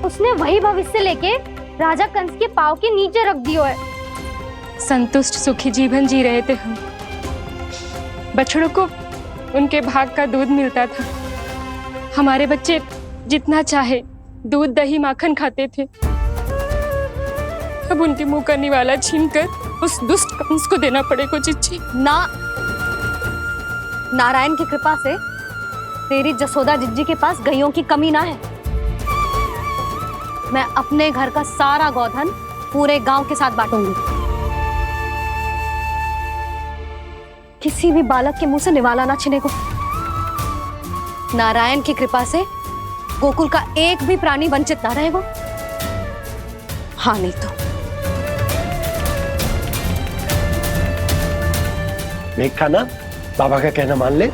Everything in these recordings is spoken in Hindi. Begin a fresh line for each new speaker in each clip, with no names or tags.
उसने वही भविष्य लेके राजा कंस के पाँव के नीचे रख दियो है।
संतुष्ट सुखी जीवन जी रहे थे हम। बछड़ों को उनके भाग का दूध मिलता था। हमारे बच्चे जितना चाहे दूध दही माखन खाते थे। अब उनके मुंह का निवाला छीनकर उस दुष्ट कंस को देना पड़ेगा चिच्ची।
ना, नारायण की कृपा से तेरी जसोदा जिज्जी के पास गैयों की कमी ना है। मैं अपने घर का सारा गोधन पूरे गांव के साथ बांटूंगी। किसी भी बालक के मुंह से निवाला ना छिने को। नारायण की कृपा से गोकुल का एक भी प्राणी वंचित ना रहेगा। हाँ नहीं तो
देख कान्हा, बाबा का कहना मान ले।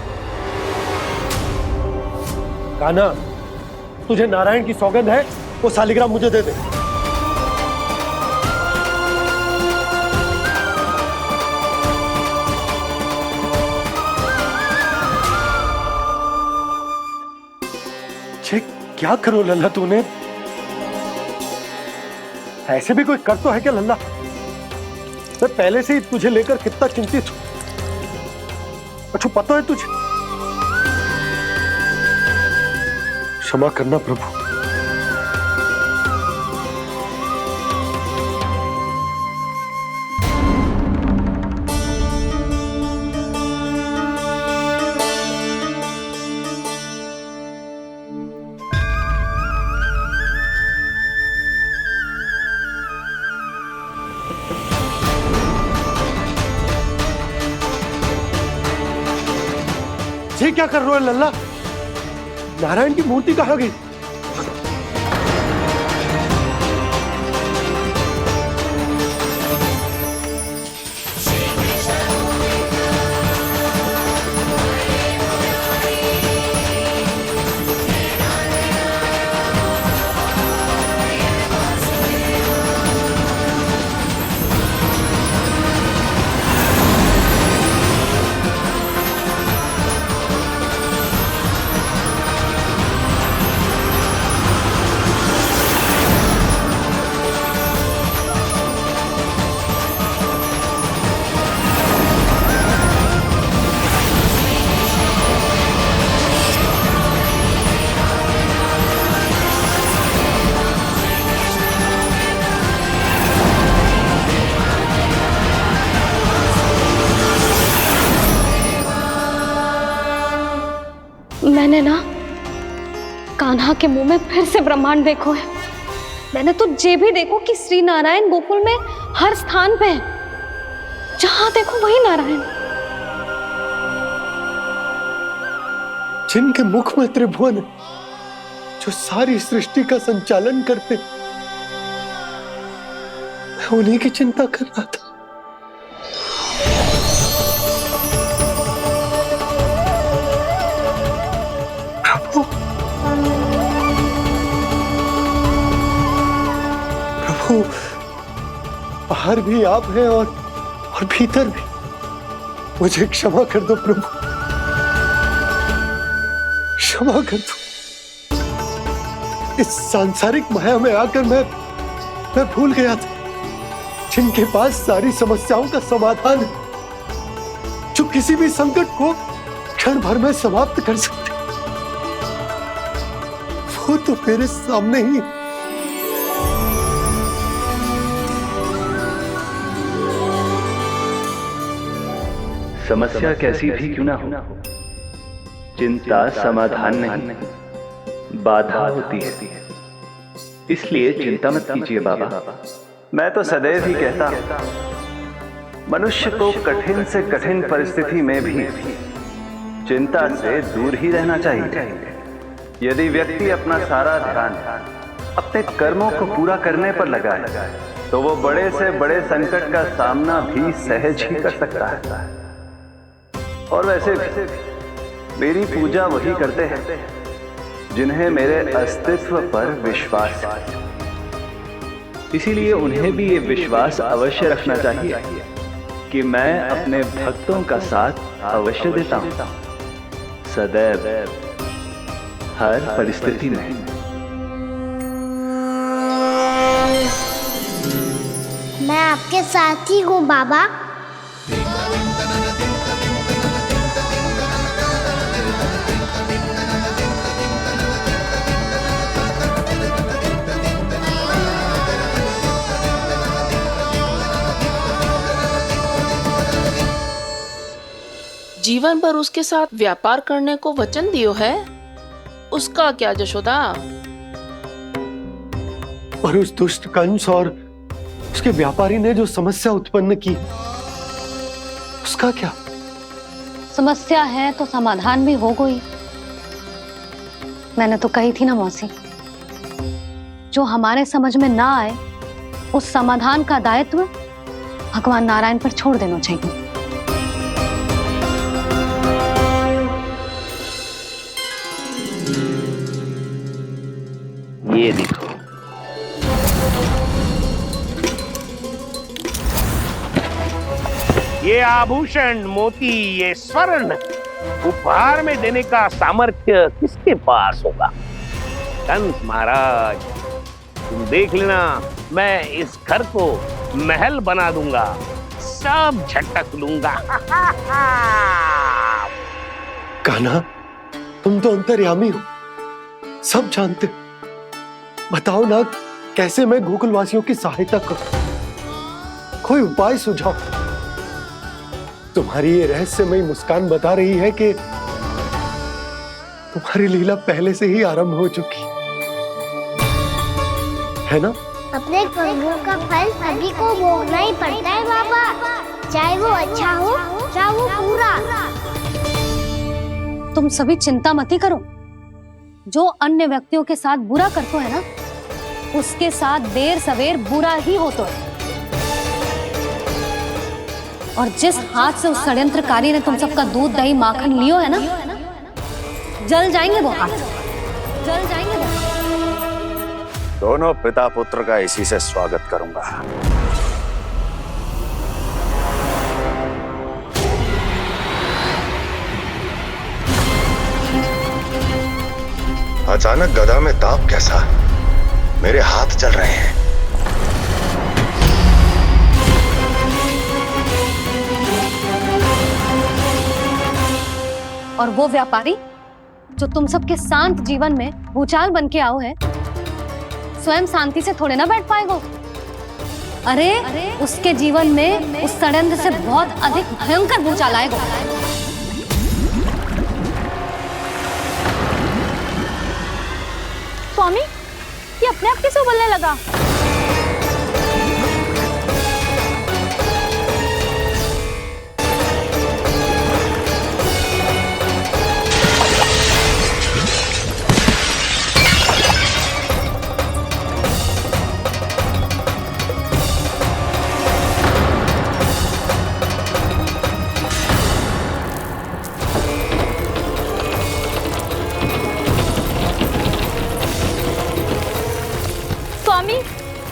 कान्हा, तुझे नारायण की सौगंध है, वो शालिग्राम मुझे दे दे। क्या करो लल्ला तूने? ऐसे भी कोई कर तो है क्या लल्ला? मैं पहले से ही तुझे लेकर कितना चिंतित हूं। अच्छा पता है तुझे? क्षमा करना प्रभु। ये क्या कर रहे हो लल्ला? नारायण की मूर्ति कहाँ गई?
मैंने ना कान्हा के मुंह में फिर से ब्रह्मांड देखो है। मैंने तो ये भी देखो कि श्री नारायण गोकुल में हर स्थान पे है। जहां देखो वही नारायण।
जिनके मुख में त्रिभुवन है, जो सारी सृष्टि का संचालन करते, मैं उन्हीं की चिंता कर रहा था। प्रभु, बाहर भी आप हैं और भीतर भी। मुझे क्षमा कर दो प्रभु, क्षमा कर दो। इस सांसारिक माया में आकर मैं भूल गया था जिनके पास सारी समस्याओं का समाधान है, जो किसी भी संकट को क्षण भर में समाप्त कर सकते, वो तो मेरे सामने ही है।
समस्या कैसी भी क्यों ना हो, चिंता समाधान नहीं, बाधा होती है। इसलिए चिंता मत कीजिए बाबा। मैं तो सदैव ही कहता हूं, मनुष्य को कठिन से कठिन परिस्थिति में भी चिंता से दूर ही रहना चाहिए। यदि व्यक्ति अपना सारा ध्यान अपने कर्मों को पूरा करने पर लगाए, तो वो बड़े से बड़े संकट का सामना भी सहज ही कर सकता है। और वैसे भी मेरी पूजा वही करते हैं जिन्हें मेरे अस्तित्व पर विश्वास है। इसीलिए उन्हें भी ये विश्वास अवश्य रखना चाहिए कि मैं अपने भक्तों का साथ अवश्य देता हूं, सदैव, हर परिस्थिति में।
आपके साथ ही हूँ बाबा।
जीवन भर उसके साथ व्यापार करने को वचन दियो है, उसका क्या जशोदा?
और उस दुष्ट कंस और उसके व्यापारी ने जो समस्या उत्पन्न की, उसका क्या?
समस्या है तो समाधान भी हो गई। मैंने तो कही थी ना मौसी, जो हमारे समझ में ना आए उस समाधान का दायित्व भगवान नारायण पर छोड़ देना चाहिए।
ये देखो,
ये आभूषण, मोती, ये स्वर्ण उपहार में देने का सामर्थ्य किसके पास होगा? कंस महाराज, तुम देख लेना, मैं इस घर को महल बना दूंगा, सब झटक लूंगा।
कान्हा, तुम तो अंतर्यामी हो, सब जानते। बताओ ना, कैसे मैं गोकुलवासियों की सहायता करूं? कोई उपाय सुझाओ। तुम्हारी ये रहस्यमयी मुस्कान बता रही है कि तुम्हारी लीला पहले से ही आरंभ हो चुकी है ना?
अपने कर्मों का फल सभी को भोगना ही पड़ता है बाबा, चाहे वो अच्छा हो चाहे वो बुरा।
तुम सभी चिंता मत ही करो। जो अन्य व्यक्तियों के साथ बुरा करते है ना, उसके साथ देर सवेर बुरा ही होता है। और जिस हाथ से उस षड्यंत्रकारी ने तुम सबका दूध दही माखन लियो है ना, जल जाएंगे वो हाथ, जल जाएंगे वो हाथ।
दोनों पिता पुत्र का इसी से स्वागत करूंगा।
अचानक गदा में ताप कैसा? मेरे हाथ चल रहे हैं।
और वो व्यापारी जो तुम सबके शांत जीवन में भूचाल बन के आओ है, स्वयं शांति से थोड़े ना बैठ पाएगा। अरे उसके जीवन में उस षड्यंत्र से बहुत अधिक भयंकर भूचाल आएगा।
स्वामी, ये अपने आप कैसे उबलने लगा?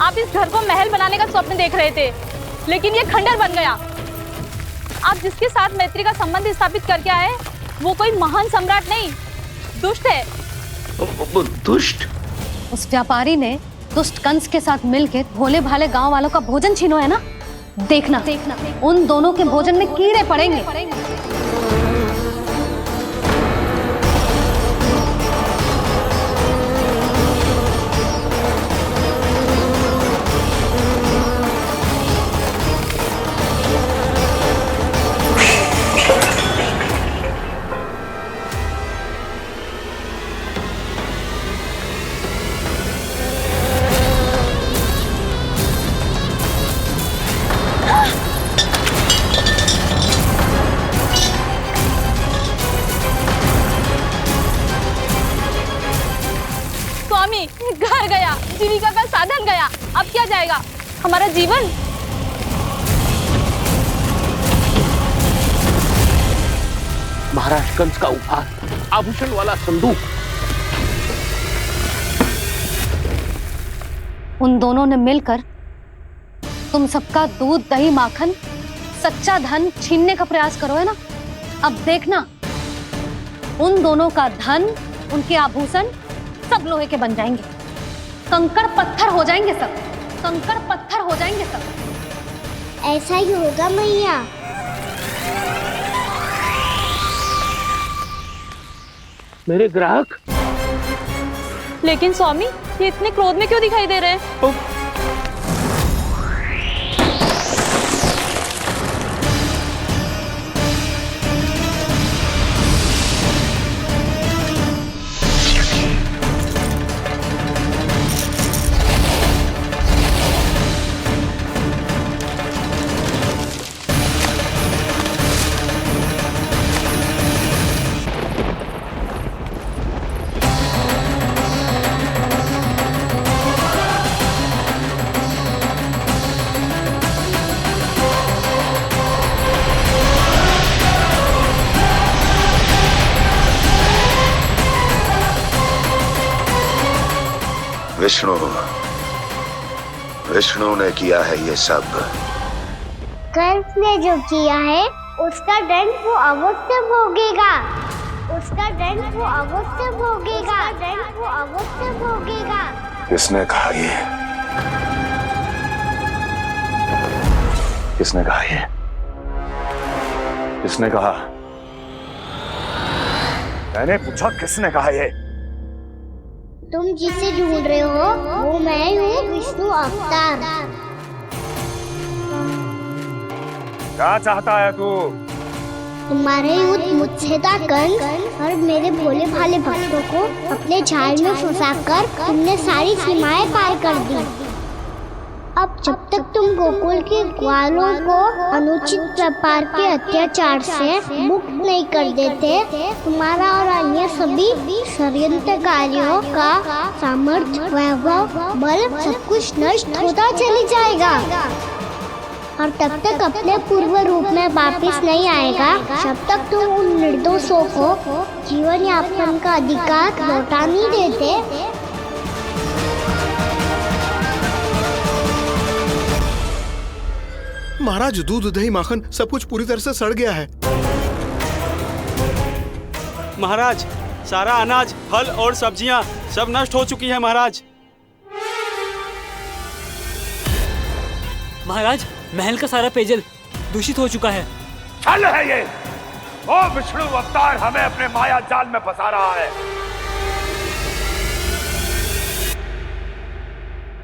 आप इस घर को महल बनाने का स्वप्न देख रहे थे, लेकिन ये खंडर बन गया। आप जिसके साथ मैत्री का संबंध स्थापित करके आए, वो कोई महान सम्राट नहीं, दुष्ट है।
दुष्ट?
उस व्यापारी ने दुष्ट कंस के साथ मिलकर भोले भाले गांव वालों का भोजन छीनो है ना। देखना उन दोनों के भोजन में कीड़े पड़ेंगे।
घर गया, जीविका का साधन गया, अब क्या जाएगा हमारा जीवन?
महाराज कंस का उपहार, आभूषण वाला संदूक।
उन दोनों ने मिलकर तुम सबका दूध दही माखन सच्चा धन छीनने का प्रयास करो है ना। अब देखना उन दोनों का धन, उनके आभूषण सब लोहे के बन जाएंगे, कंकड़ पत्थर हो जाएंगे सब, कंकड़ पत्थर हो जाएंगे सब।
ऐसा ही होगा मैया।
मेरे ग्राहक।
लेकिन स्वामी, ये इतने क्रोध में क्यों दिखाई दे रहे हैं?
विष्णु, विष्णु ने किया है ये सब।
कंस ने जो किया है उसका दंड वो अवश्य भोगेगा। उसका दंड वो अवश्य भोगेगा। दंड वो अवश्य भोगेगा।
किसने कहा ये? किसने कहा ये? किसने कहा? मैंने पूछा किसने कहा ये?
तुम जिसे ढूंढ रहे हो वो मैं हूँ, विष्णु अवतार।
क्या चाहता है तू?
तुम्हारे युद्ध मुझसे था कंस, और मेरे भोले भाले भक्तों को अपने जाल में फंसाकर तुमने सारी सीमाएं पार कर दी। अब जब तक तुम गोकुल के ग्वालों को अनुचित प्रकार के अत्याचार से मुक्त नहीं कर देते, तुम्हारा और अन्य सभी षड्यंत्रकारियों का सामर्थ्य, वैभव, बल सब कुछ नष्ट होता चली जाएगा। और तब तक अपने पूर्व रूप में वापस नहीं आएगा जब तक तुम उन निर्दोषों को जीवन यापन का अधिकार लौटा नहीं देते।
महाराज, दूध, दही, माखन सब कुछ पूरी तरह से सड़ गया है।
महाराज, सारा अनाज, फल और सब्जियां सब नष्ट हो चुकी है महाराज।
महाराज, महल का सारा पेयजल दूषित हो चुका है।
छल है ये। ओ विष्णु अवतार हमें अपने माया जाल में फंसा रहा है।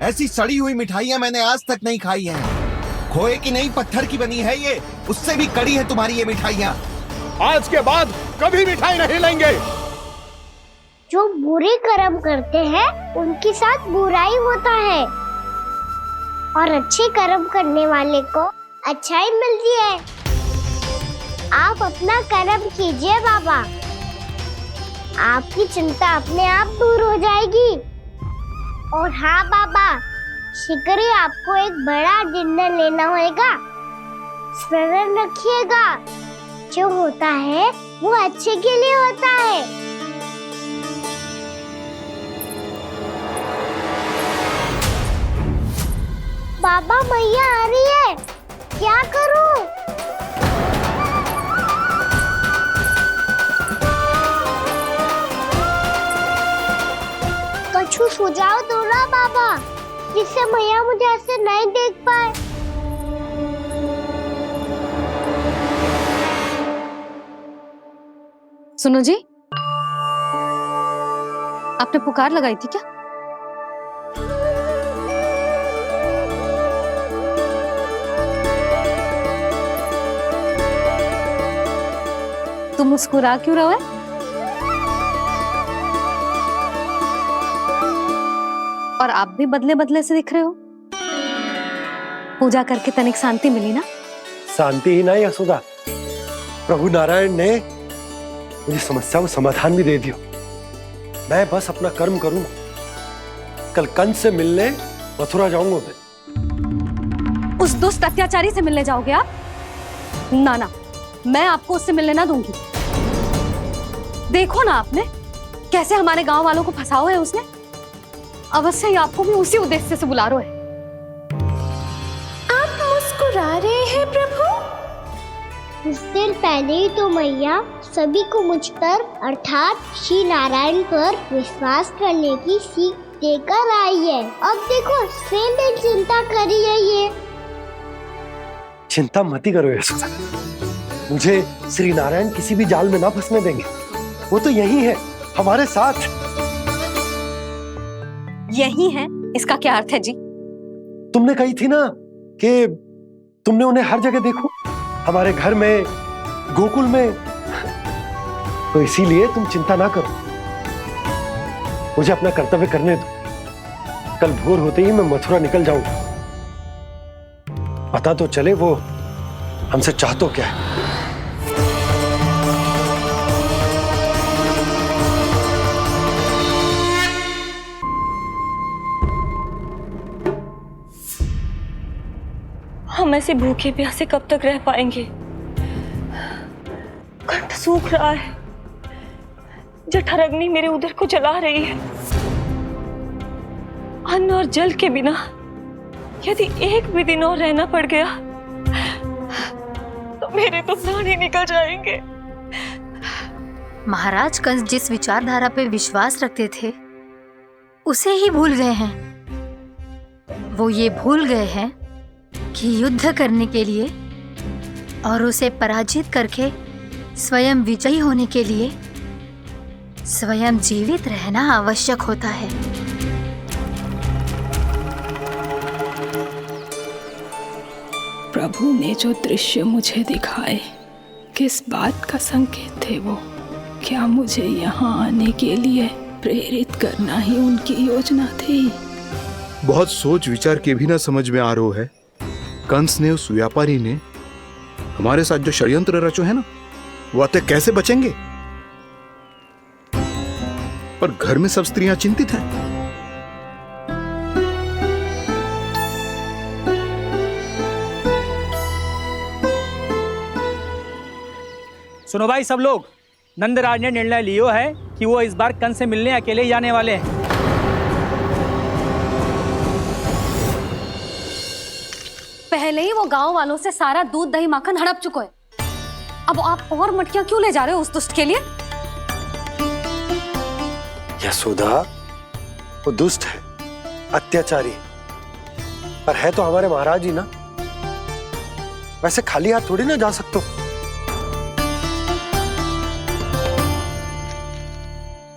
ऐसी सड़ी हुई मिठाइयां मैंने आज तक नहीं खाई हैं। खोए की नहीं, पत्थर की बनी है ये, उससे भी कड़ी है तुम्हारी ये मिठाइयां।
आज के बाद कभी मिठाई नहीं लेंगे।
जो बुरे कर्म करते हैं उनके साथ बुराई होता है, और अच्छे कर्म करने वाले को अच्छाई मिलती है। आप अपना कर्म कीजिए बाबा, आपकी चिंता अपने आप दूर हो जाएगी। और हाँ बाबा, शीघ्र ही आपको एक बड़ा डिनर लेना होगा। स्मरण रखिएगा, जो होता है वो अच्छे के लिए होता है। बाबा, मैया आ रही है, क्या करूं? कछु सुझाव दो ना बाबा, जिससे मैया मुझे ऐसे नहीं देख पाए।
सुनो जी, आपने पुकार लगाई थी क्या? तुम मुस्कुरा क्यों रहे हो? और आप भी बदले बदले से दिख रहे हो। पूजा करके तनिक शांति मिली ना?
शांति ही नहीं यशोदा, प्रभु नारायण ने मुझे समस्या को समाधान भी दे दिया। मैं बस अपना कर्म करूंगा। कल कंस से मिलने मथुरा जाऊंगा मैं।
उस दुष्ट अत्याचारी से मिलने जाओगे आप? ना ना, मैं आपको उससे मिलने ना दूंगी। देखो ना आपने कैसे हमारे गांव वालों को फंसाओ है उसने। अवश्य ही आपको भी उसी उद्देश्य से बुला रहा है।
आप मुस्कुरा रहे हैं प्रभु? कुछ देर पहले ही तो मैया सभी को मुझ पर अर्थात श्री नारायण पर विश्वास करने की सीख देकर आई है। अब देखो स्वयं चिंता करी है ये।
चिंता मत ही करो यशोदा। मुझे श्री नारायण किसी भी जाल में ना फंसने देंगे। वो तो यही है, हमारे साथ।
यही है, इसका क्या अर्थ है जी?
तुमने कही थी ना कि तुमने उन्हें हर जगह देखो, हमारे घर में, गोकुल में। तो इसीलिए तुम चिंता ना करो, मुझे अपना कर्तव्य करने दो। कल भोर होते ही मैं मथुरा निकल जाऊंगा। पता तो चले वो हमसे चाहतो क्या है।
हम ऐसे भूखे प्यासे कब तक रह पाएंगे? कंठ सूख रहा है, जठराग्नि मेरे उदर को जला रही है। अन्न और जल के बिना यदि एक भी दिन और रहना पड़ गया तो मेरे तो प्राण ही निकल जाएंगे।
महाराज कंस जिस विचारधारा पे विश्वास रखते थे उसे ही भूल गए हैं। वो ये भूल गए हैं कि युद्ध करने के लिए और उसे पराजित करके स्वयं विजयी होने के लिए स्वयं जीवित रहना आवश्यक होता है।
प्रभु ने जो दृश्य मुझे दिखाए, किस बात का संकेत थे वो? क्या मुझे यहाँ आने के लिए प्रेरित करना ही उनकी योजना थी?
बहुत सोच विचार के भी ना समझ में आ रहा है। कंस ने, उस व्यापारी ने हमारे साथ जो षड्यंत्र रचो है ना, वो आते कैसे बचेंगे? पर घर में सब स्त्रियां चिंतित हैं।
सुनो भाई सब लोग, नंदराज ने निर्णय लियो है कि वो इस बार कंस से मिलने अकेले ही जाने वाले हैं।
पहले ही वो गांव वालों से सारा दूध दही माखन हड़प चुके हैं। अब आप और मटकियां क्यों ले जा रहे हो उस दुष्ट के लिए?
यशोदा, वो दुष्ट है, अत्याचारी, पर है तो हमारे महाराज ही ना। वैसे खाली हाथ थोड़ी ना जा सकते।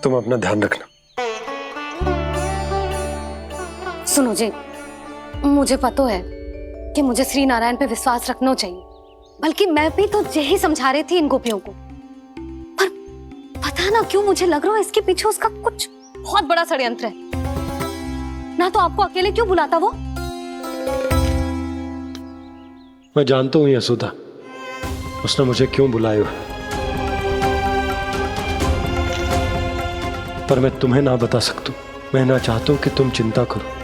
तुम अपना ध्यान रखना।
सुनो जी, मुझे पता है कि मुझे श्री नारायण पे विश्वास रखना चाहिए, बल्कि मैं भी तो यही समझा रही थी इन गोपियों को। पर पता ना क्यों मुझे लग रहा है इसके पीछे उसका कुछ बहुत बड़ा षड्यंत्र है। ना तो आपको अकेले क्यों बुलाता वो?
मैं जानता हूं यशोदा, उसने मुझे क्यों बुलाया है, पर मैं तुम्हें ना बता सकता। मैं ना चाहता हूं कि तुम चिंता करो।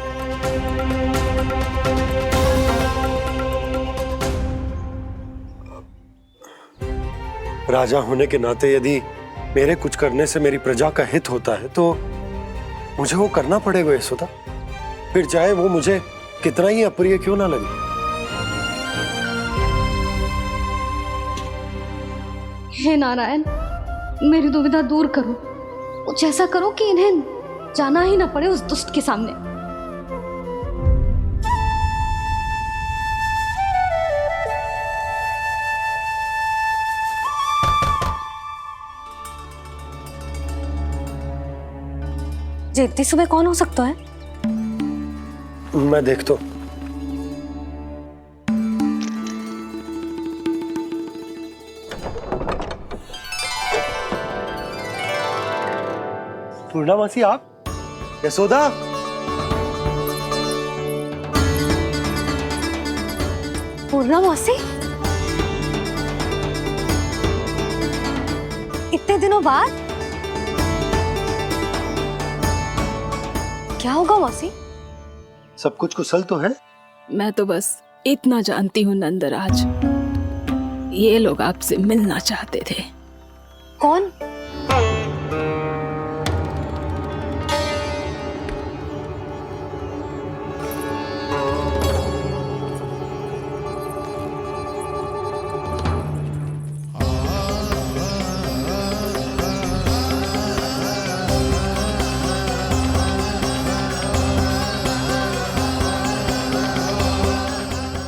राजा होने के नाते यदि मेरे कुछ करने से मेरी प्रजा का हित होता है तो मुझे वो करना पड़ेगा यशोदा, फिर चाहे वो मुझे कितना ही अप्रिय क्यों ना लगे।
हे नारायण, मेरी दुविधा दूर करो। कुछ ऐसा करो कि इन्हें जाना ही ना पड़े उस दुष्ट के सामने। जी इतनी सुबह कौन हो सकता है?
मैं देखता हूं। पूर्णामासी, आप? यशोदा,
पूर्णामासी, इतने दिनों बाद? क्या होगा मौसी?
सब कुछ कुशल तो है?
मैं तो बस इतना जानती हूँ नंदराज, ये लोग आपसे मिलना चाहते थे।
कौन?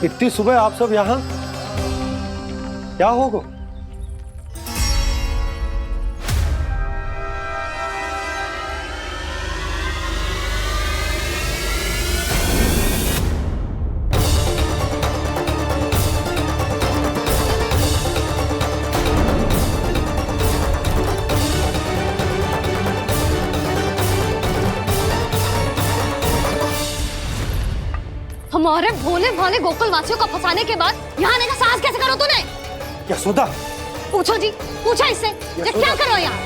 इतनी सुबह आप सब यहाँ? क्या होगा?
हमारे भोले भाले गोकुल वासियों को फंसाने के बाद यहाँ आने का साहस कैसे करो तूने?
यशोदा,
पूछो जी, पूछो इससे ये क्या करो यहाँ?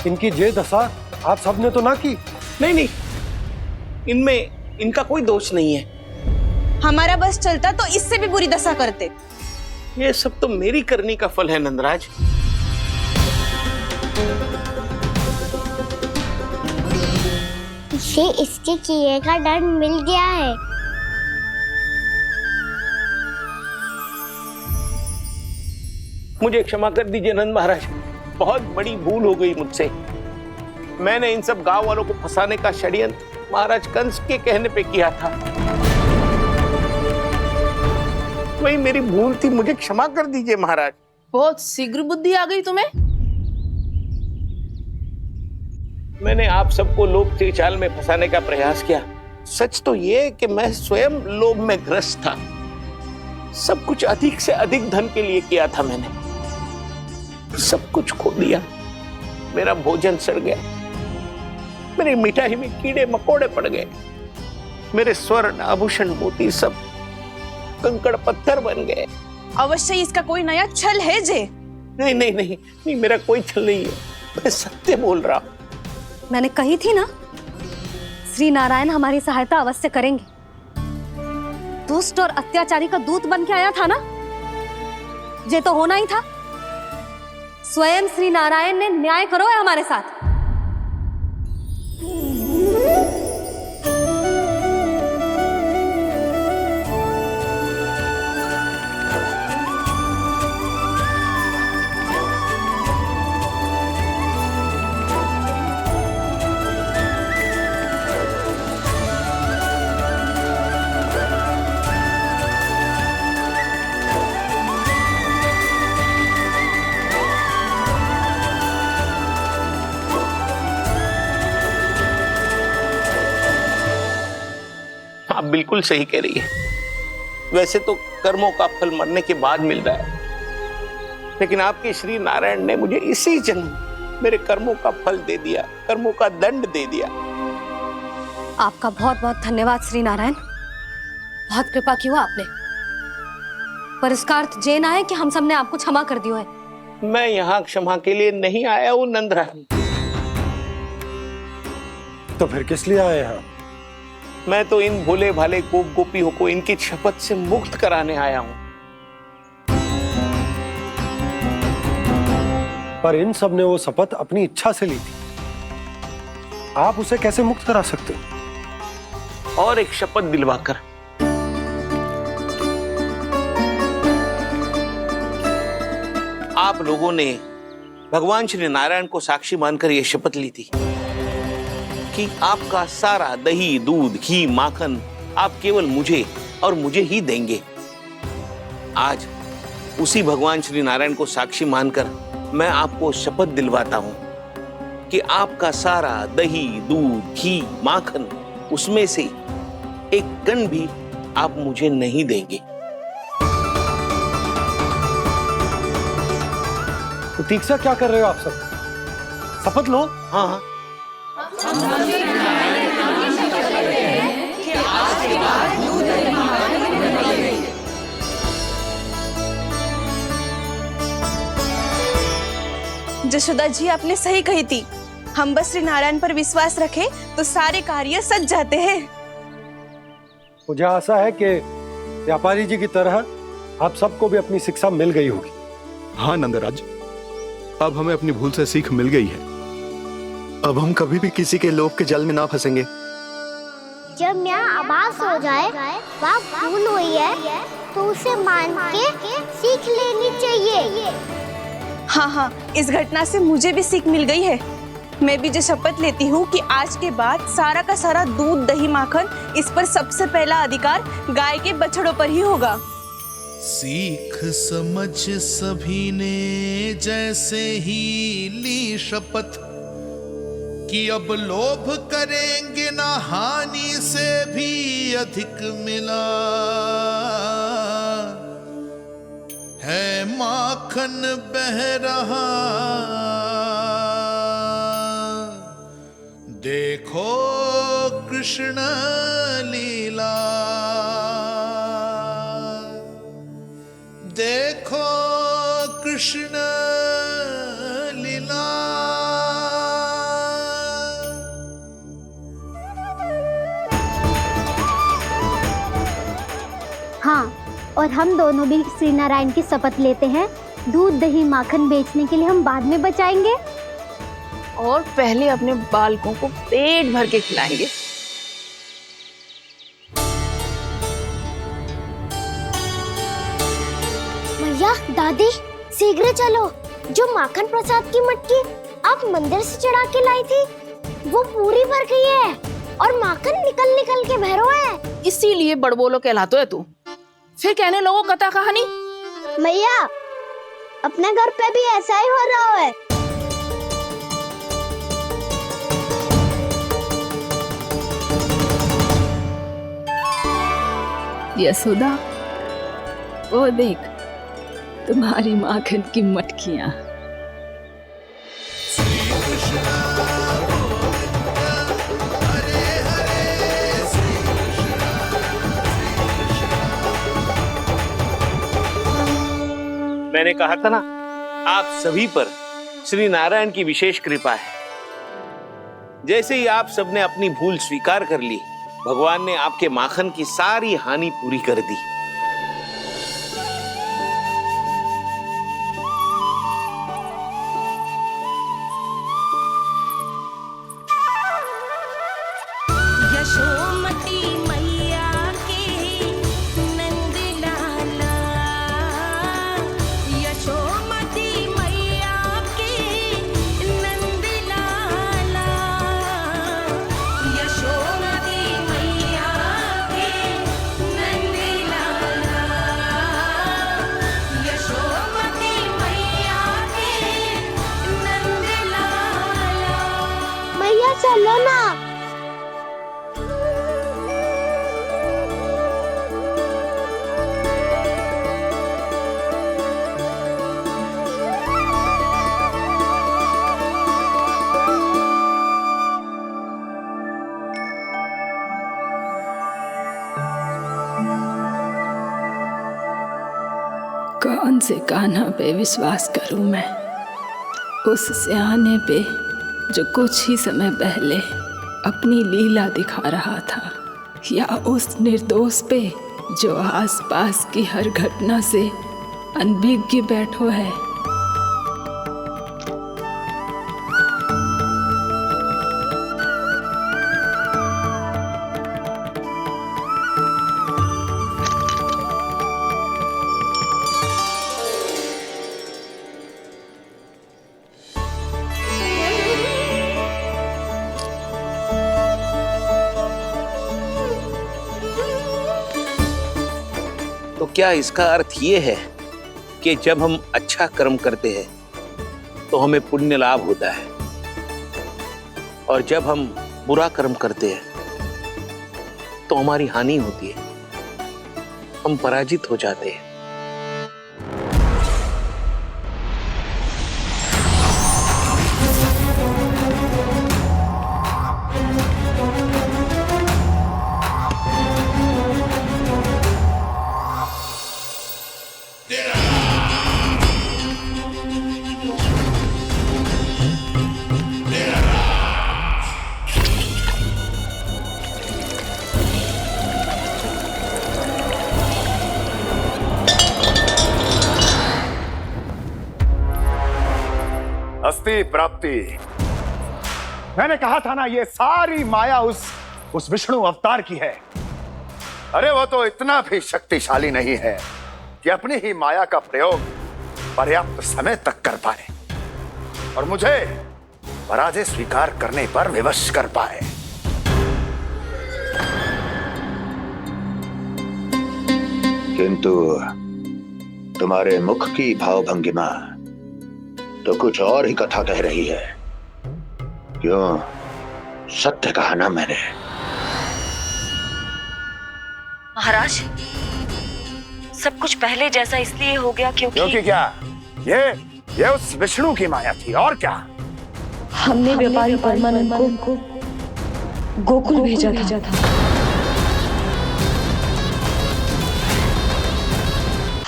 इनकी ये दशा आप सबने तो ना की?
नहीं नहीं, इनमें इनका कोई दोष नहीं है।
हमारा बस चलता तो इससे भी बुरी दशा करते।
ये सब तो मेरी करनी का फल है नंदराज।
इसे इसके किए का दंड मिल गया है।
मुझे क्षमा कर दीजिए नंद महाराज, बहुत बड़ी भूल हो गई मुझसे। मैंने इन सब गांव वालों को फंसाने का षड्यंत्र महाराज कंस के कहने पे किया था। वही मेरी भूल थी, मुझे क्षमा कर दीजिए महाराज।
बहुत शीघ्र बुद्धि आ गई तुम्हें।
मैंने आप सबको लोभ के जाल में फंसाने का प्रयास किया। सच तो ये कि मैं स्वयं लोभ में ग्रस्त था। सब कुछ अधिक से अधिक धन के लिए किया था मैंने। सब कुछ खो दिया। मेरा भोजन सड़ गया, मेरी मिठाई में कीड़े मकोड़े पड़ गए, मेरे स्वर्ण आभूषण मोती सब कंकड़ पत्थर बन गए।
अवश्य इसका कोई नया छल है जे।
नहीं नहीं नहीं नहीं, मेरा कोई छल नहीं है, मैं सत्य बोल रहा हूं।
मैंने कही थी ना, श्री नारायण हमारी सहायता अवश्य करेंगे। दुष्ट और अत्याचारी का दूत बन के आया था ना, ये तो होना ही था। स्वयं श्री नारायण ने न्याय करो है हमारे साथ।
आप बिल्कुल सही कह रही है। वैसे तो कर्मों का फल मरने के बाद मिल रहा है, लेकिन आपके श्री नारायण ने मुझे इसी जन्म मेरे कर्मों का फल दे दिया, कर्मों का दंड दे दिया।
आपका बहुत बहुत धन्यवाद श्री नारायण, बहुत कृपा की हो आपने। पर इसका अर्थ ये ना है कि हम सबने आपको क्षमा कर दिया है।
मैं यहाँ क्षमा के लिए नहीं आया हूँ नंदरानी।
तो फिर किस लिए आए हैं?
मैं तो इन भोले भाले गोप गोपियों को इनकी शपथ से मुक्त कराने आया हूं।
पर इन सब ने वो शपथ अपनी इच्छा से ली थी, आप उसे कैसे मुक्त करा सकते?
और एक शपथ दिलवाकर। आप लोगों ने भगवान श्री नारायण को साक्षी मानकर यह शपथ ली थी कि आपका सारा दही, दूध, घी, माखन आप केवल मुझे और मुझे ही देंगे। आज उसी भगवान श्री नारायण को साक्षी मानकर मैं आपको शपथ दिलवाता हूं कि आपका सारा दही, दूध, घी, माखन उसमें से एक कण भी आप मुझे नहीं देंगे।
प्रतीक्षा क्या कर रहे हो आप सब? शपथ लो।
हाँ हाँ,
जशोदा जी आपने सही कही थी। हम बस श्री नारायण पर विश्वास रखें तो सारे कार्य सज जाते हैं।
मुझे आशा है कि व्यापारी जी की तरह आप सबको भी अपनी शिक्षा मिल गई होगी।
हाँ नंदराज, अब हमें अपनी भूल से सीख मिल गई है।
अब हम कभी भी किसी के लोभ के जल में ना फंसेंगे।
जब यहाँ आभास हो जाए वहाँ भूल हुई है तो उसे मान के सीख लेनी चाहिए।
हाँ हाँ, इस घटना से मुझे भी सीख मिल गई है।
मैं भी जो शपथ लेती हूँ कि आज के बाद सारा का सारा दूध दही माखन इस पर सबसे पहला अधिकार गाय के बछड़ों पर ही होगा।
सीख समझ सभी ने जैसे ही ली शपथ कि अब लोभ करेंगे ना हानि से भी अधिक मिला है माखन बह रहा देखो कृष्ण लीला देखो कृष्ण लीला।
हाँ, और हम दोनों भी श्री नारायण की शपथ लेते हैं, दूध दही माखन बेचने के लिए हम बाद में बचाएंगे
और पहले अपने बालकों को पेट भर के खिलाएंगे।
भैया दादी शीघ्र चलो, जो माखन प्रसाद की मटकी आप मंदिर से चढ़ा के लाई थी वो पूरी भर गई है और माखन निकल निकल के बह रहा है।
इसीलिए बड़बोलो कहलाते है तू। फिर कहने लोगों कथा कहानी।
भैया अपने घर पे भी ऐसा ही हो रहा है।
यशोदा, वो देख तुम्हारी माखन की मटकियां।
मैंने कहा था ना, आप सभी पर श्री नारायण की विशेष कृपा है। जैसे ही आप सबने अपनी भूल स्वीकार कर ली, भगवान ने आपके माखन की सारी हानि पूरी कर दी।
यशोमती मैया के नंद लाला, यशोमती मैया के नंद लाला, यशोमती मैया के नंद लाला, यशोमती मैया के नंद लाला।
मैया चलो ना।
कौन से कान्हा पे विश्वास करूं मैं, उस सियाने पे जो कुछ ही समय पहले अपनी लीला दिखा रहा था, या उस निर्दोष पे जो आसपास की हर घटना से अनभिज्ञ बैठो है।
तो क्या इसका अर्थ ये है कि जब हम अच्छा कर्म करते हैं तो हमें पुण्य लाभ होता है, और जब हम बुरा कर्म करते हैं तो हमारी हानि होती है, हम पराजित हो जाते हैं।
अस्ति प्राप्ति। मैंने कहा था ना, ये सारी माया उस विष्णु अवतार की है।
अरे वो तो इतना भी शक्तिशाली नहीं है कि अपनी ही माया का प्रयोग पर्याप्त समय तक कर पाए, और पराजय स्वीकार करने पर विवश कर पाए। किंतु तुम्हारे मुख की भावभंगिमा तो कुछ और ही कथा कह रही है। क्यों? सत्य कहा ना मैंने।
महाराज, सब कुछ पहले जैसा इसलिए हो गया क्योंकि
क्या? ये उस विष्णु की माया थी, और क्या?
हमने व्यापारी परमानंद को गोकुल भेजा था।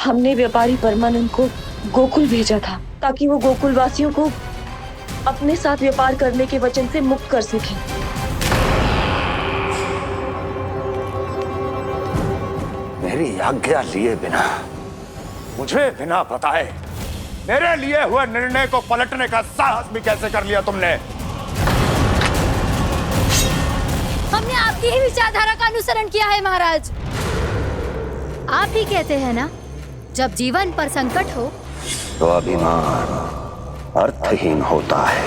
हमने व्यापारी परमानंद को गोकुल भेजा था ताकि वो गोकुल वासियों को अपने साथ व्यापार करने के वचन से मुक्त कर सके।
मेरी आज्ञा लिए बिना, मुझे बिना बताए मेरे लिए हुए निर्णय को पलटने का साहस भी कैसे कर लिया तुमने?
हमने आपकी ही विचारधारा का अनुसरण किया है महाराज। आप ही कहते हैं ना, जब जीवन पर संकट हो
तो अभिमान अर्थहीन होता है,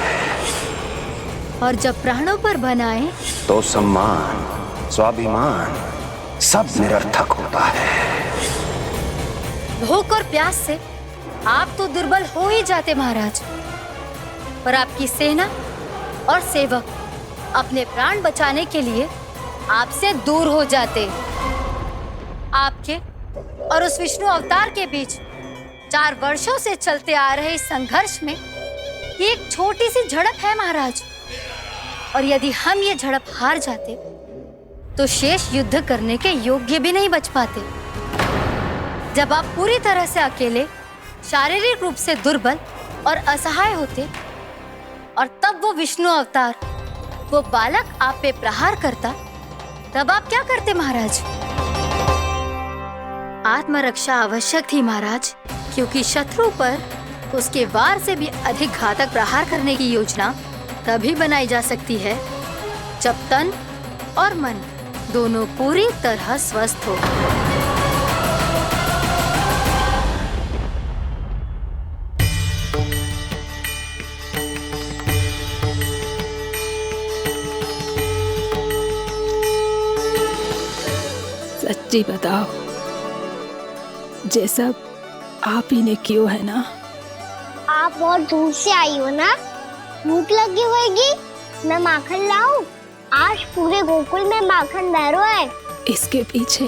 और जब प्राणों पर बनाए
तो सम्मान स्वाभिमान सब निरर्थक होता है।
भूख और प्यास से आप तो दुर्बल हो ही जाते महाराज, पर आपकी सेना और सेवक अपने प्राण बचाने के लिए आपसे दूर हो जाते। आपके और उस विष्णु अवतार के बीच 4 वर्षों से चलते आ रहे इस संघर्ष में ये एक छोटी सी झड़प है महाराज, और यदि हम ये झड़प हार जाते तो शेष युद्ध करने के योग्य भी नहीं बच पाते। जब आप पूरी तरह से अकेले, शारीरिक रूप से दुर्बल और असहाय होते, और तब वो विष्णु अवतार, वो बालक आप पे प्रहार करता, तब आप क्या करते महाराज? आत्मरक्षा आवश्यक थी महाराज, क्योंकि शत्रु पर उसके वार से भी अधिक घातक प्रहार करने की योजना तभी बनाई जा सकती है जब तन और मन दोनों पूरी तरह स्वस्थ हो।
सच्ची बताओ, ये सब आप ही ने क्यों है ना?
आप बहुत दूर से आई हो ना, भूख लगी होगी। मैं माखन लाऊं? आज पूरे गोकुल में माखन बह रहा है।
इसके पीछे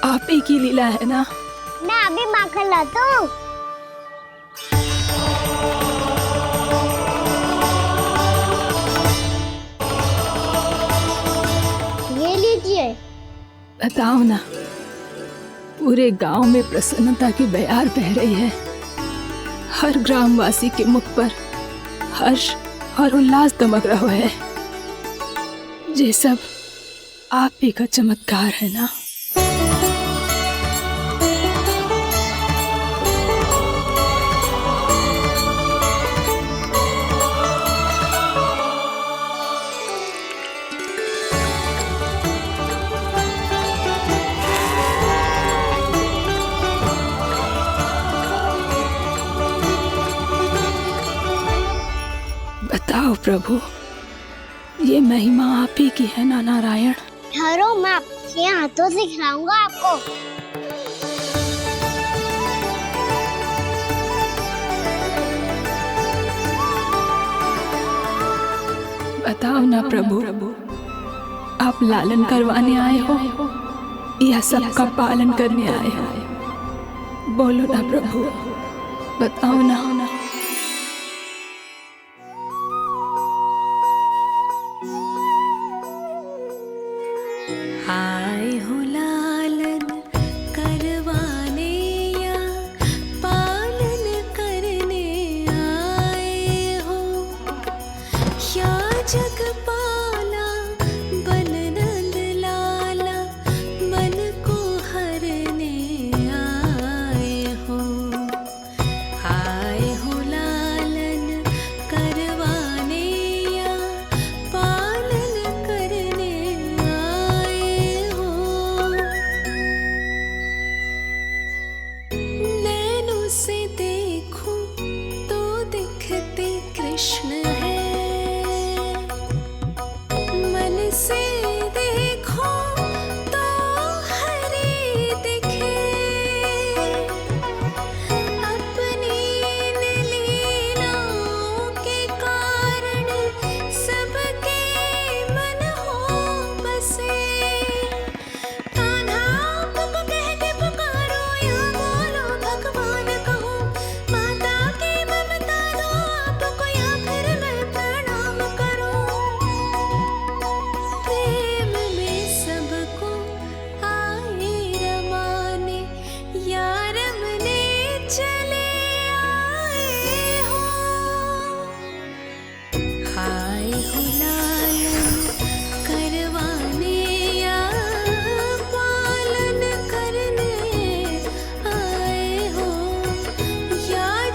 आप ही की लीला है ना?
मैं अभी माखन लाता हूँ। ये लीजिए।
बताओ ना, पूरे गांव में प्रसन्नता की बयार बह रही है। हर ग्रामवासी के मुख पर हर्ष और उल्लास दमक रहा है। ये सब आप ही का चमत्कार है ना? बताओ प्रभु, ये महिमा आप ही की है ना नारायण?
ठहरो, मैं आपके हाथों से खिलाऊंगा आपको।
बताओ ना प्रभु, आप लालन करवाने आए हो या सबका पालन करने आए हो? बोलो ना प्रभु, बताओ ना।
आए हो लालन करवाने या पालन करने आए हो, या जगपाला बन नंद लाला मन को हरने आए हो। आए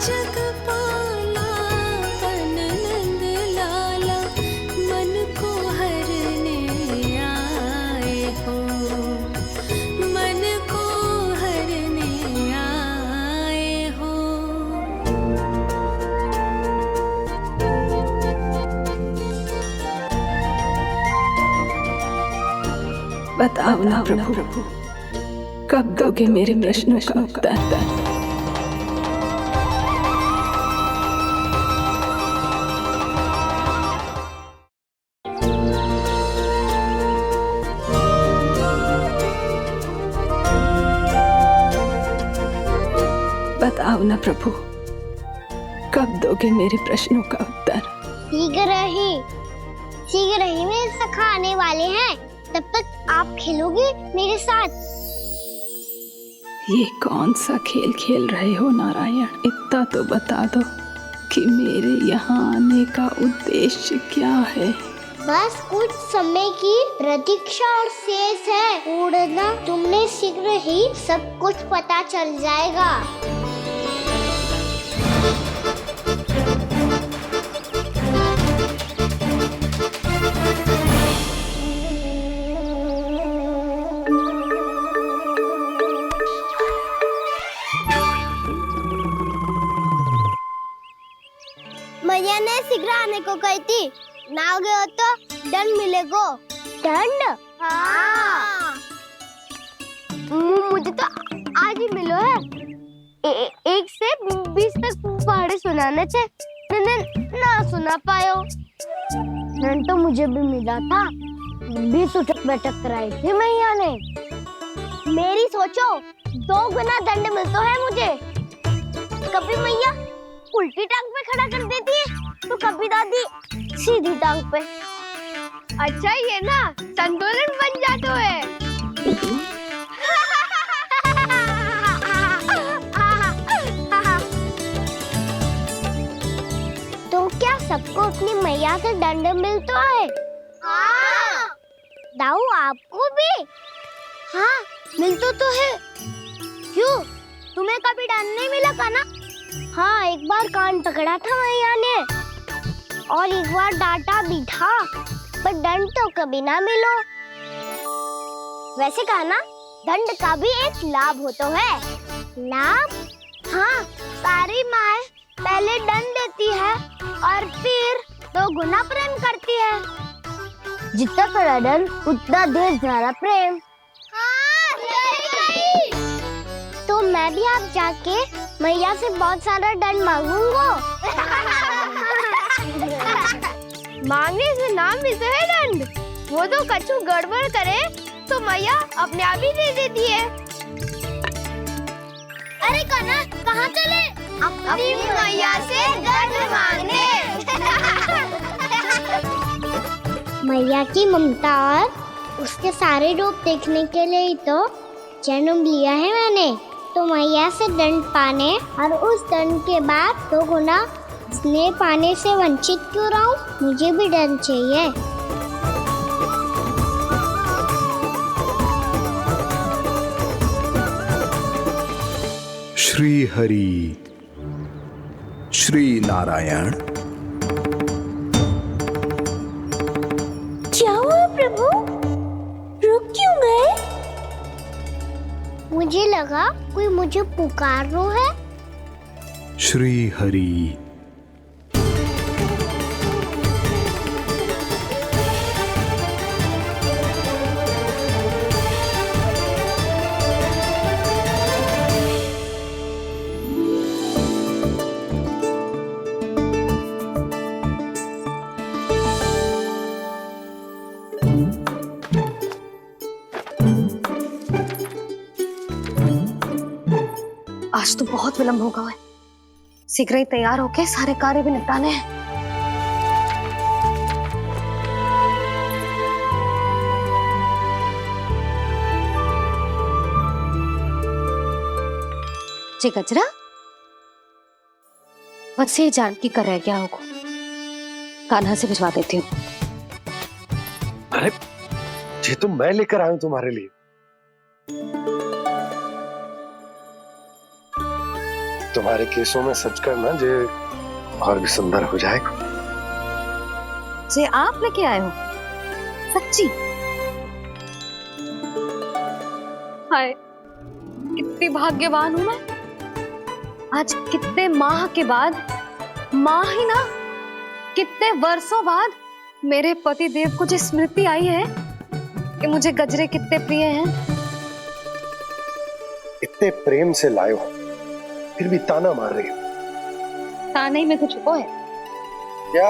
जग पाला तन नंद लाला मन को हरने आए हो, मन को हरने आए हो।
बताओ ना प्रभु, कब दोगे मेरे प्रश्नों का उत्तर? बताओ ना प्रभु, कब दोगे मेरे प्रश्नों का उत्तर?
शीघ्र ही मेरे सखा आने वाले हैं, तब तक आप खेलोगे मेरे साथ।
ये कौन सा खेल खेल रहे हो नारायण? इतना तो बता दो कि मेरे यहाँ आने का उद्देश्य क्या है?
बस कुछ समय की प्रतीक्षा और शेष है। उड़ना तुमने शीघ्र ही सब कुछ पता चल जाएगा। मैया ने शीघ्र आने को कही थी, ना आ गए हो तो दंड मिलेगा। दंड? हाँ। मुझे तो आज ही मिलो है। 1 से 20 तक पहाड़े सुनाने थे, मैंने ना सुना पायो। दंड तो मुझे भी मिला था, 20 उठक बैठक कराई थी मैया ने। मेरी सोचो 2 गुना दंड मिलता है मुझे। कभी मैया उल्टी टांग पे खड़ा कर देती है तो कभी दादी सीधी टांग पे। अच्छा ये ना संतुलन बन जाता है। तो क्या सबको अपनी मैया से दंड मिलता है? हाँ। दाऊ आपको भी? हाँ मिलता तो है। क्यों, तुम्हें कभी दंड नहीं मिला का ना? हाँ, एक बार कान पकड़ा था मैया ने और एक बार डांटा भी था, पर दंड तो कभी ना मिलो। वैसे कहा ना, दंड का भी एक लाभ होता है। लाभ? हाँ, सारी माँ पहले दंड देती है और फिर 2 गुना प्रेम करती है। जितना कड़ा दंड उतना देर ज्यादा प्रेम। हाँ, सही। तो मैं भी आप जाके मैया से बहुत सारा दंड मांगूंगा। मांगने से ना मिलता है दंड, वो तो कछु गड़बड़ करे तो मैया अपने आप ही दे देती है। अरे कना, कहाँ चले? अपनी मैया से दंड मांगने। मैया की ममता और उसके सारे रूप देखने के लिए ही तो जन्म लिया है मैंने। तो मैया से दंड पाने और उस दंड के बाद 2 गुना स्नेह पाने से वंचित क्यों रहूं? मुझे भी दंड चाहिए।
श्री हरि, श्री नारायण।
क्या हुआ प्रभु? रुक क्यों गए? मुझे लगा कोई मुझे पुकार रहा है।
श्री हरि।
आज तो बहुत विलंब होगा है, शीघ्र ही तैयार होके सारे कार्य भी निपटाने हैं। जी गजरा, बस ये जानकी कर रह गया होगा, कान्हा से भिजवा देती हूँ।
अरे ये तो मैं लेकर आया हूं तुम्हारे लिए। तुम्हारे हमारे केसों में सच करना जे और भी सुंदर हो जाएगा।
जे आप लेके आए हो सच्ची? हाय कितनी भाग्यवान हूं मैं। आज कितने माह के बाद, माह ही ना कितने वर्षों बाद मेरे पति देव को जो स्मृति आई है कि मुझे गजरे कितने प्रिय हैं।
इतने प्रेम से लाए हो फिर भी ताना मार रही हो।
ताने ही में कुछ छुपो है
क्या?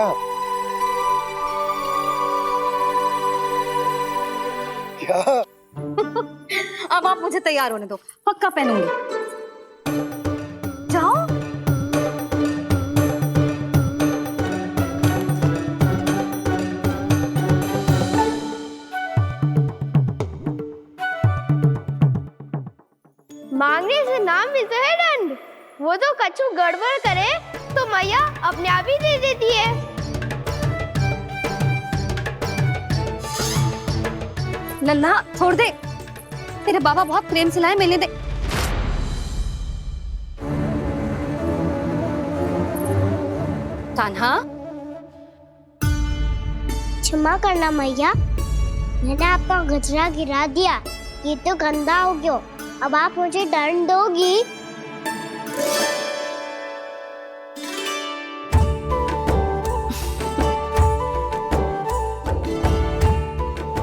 क्या?
अब आप मुझे तैयार होने दो, पक्का पहनूंगी। जाओ।
मांगने से नाम मिलता है दंड। वो तो कछु गड़बड़ करे तो मैया अपने आप ही दे देती है।
लल्ला छोड़ दे, तेरे बाबा बहुत प्रेम से लाए, मिलने दे। कान्हा,
क्षमा करना मैया, मैंने आपका गजरा गिरा दिया, ये तो गंदा हो गया। अब आप मुझे दंड दोगी?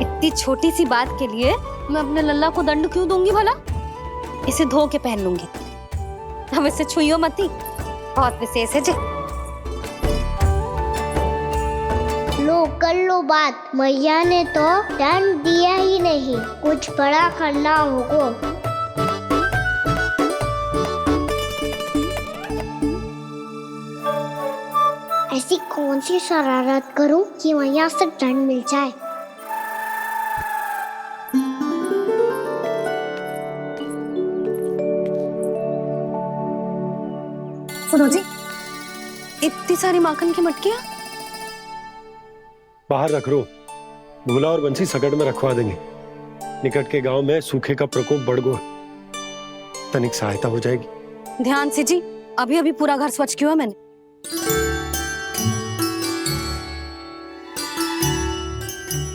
इतनी छोटी सी बात के लिए मैं अपने लल्ला को दंड क्यों दूंगी भला? इसे धो के पहन लूंगी। अब इसे छुइयो मती, बहुत विशेष है जी।
लो कर लो बात, मैया ने तो दंड दिया ही नहीं, कुछ बड़ा करना होगा। ऐसी कौन सी शरारत करूं कि मैया से दंड मिल जाए?
सुनो जी, इतनी सारी माखन की मटकियां
बाहर रख रो, भूला और बंसी सकट में रखवा देंगे। निकट के गांव में सूखे का प्रकोप बढ़ गया, तनिक सहायता हो जाएगी।
ध्यान से जी, अभी अभी पूरा घर स्वच्छ किया मैंने।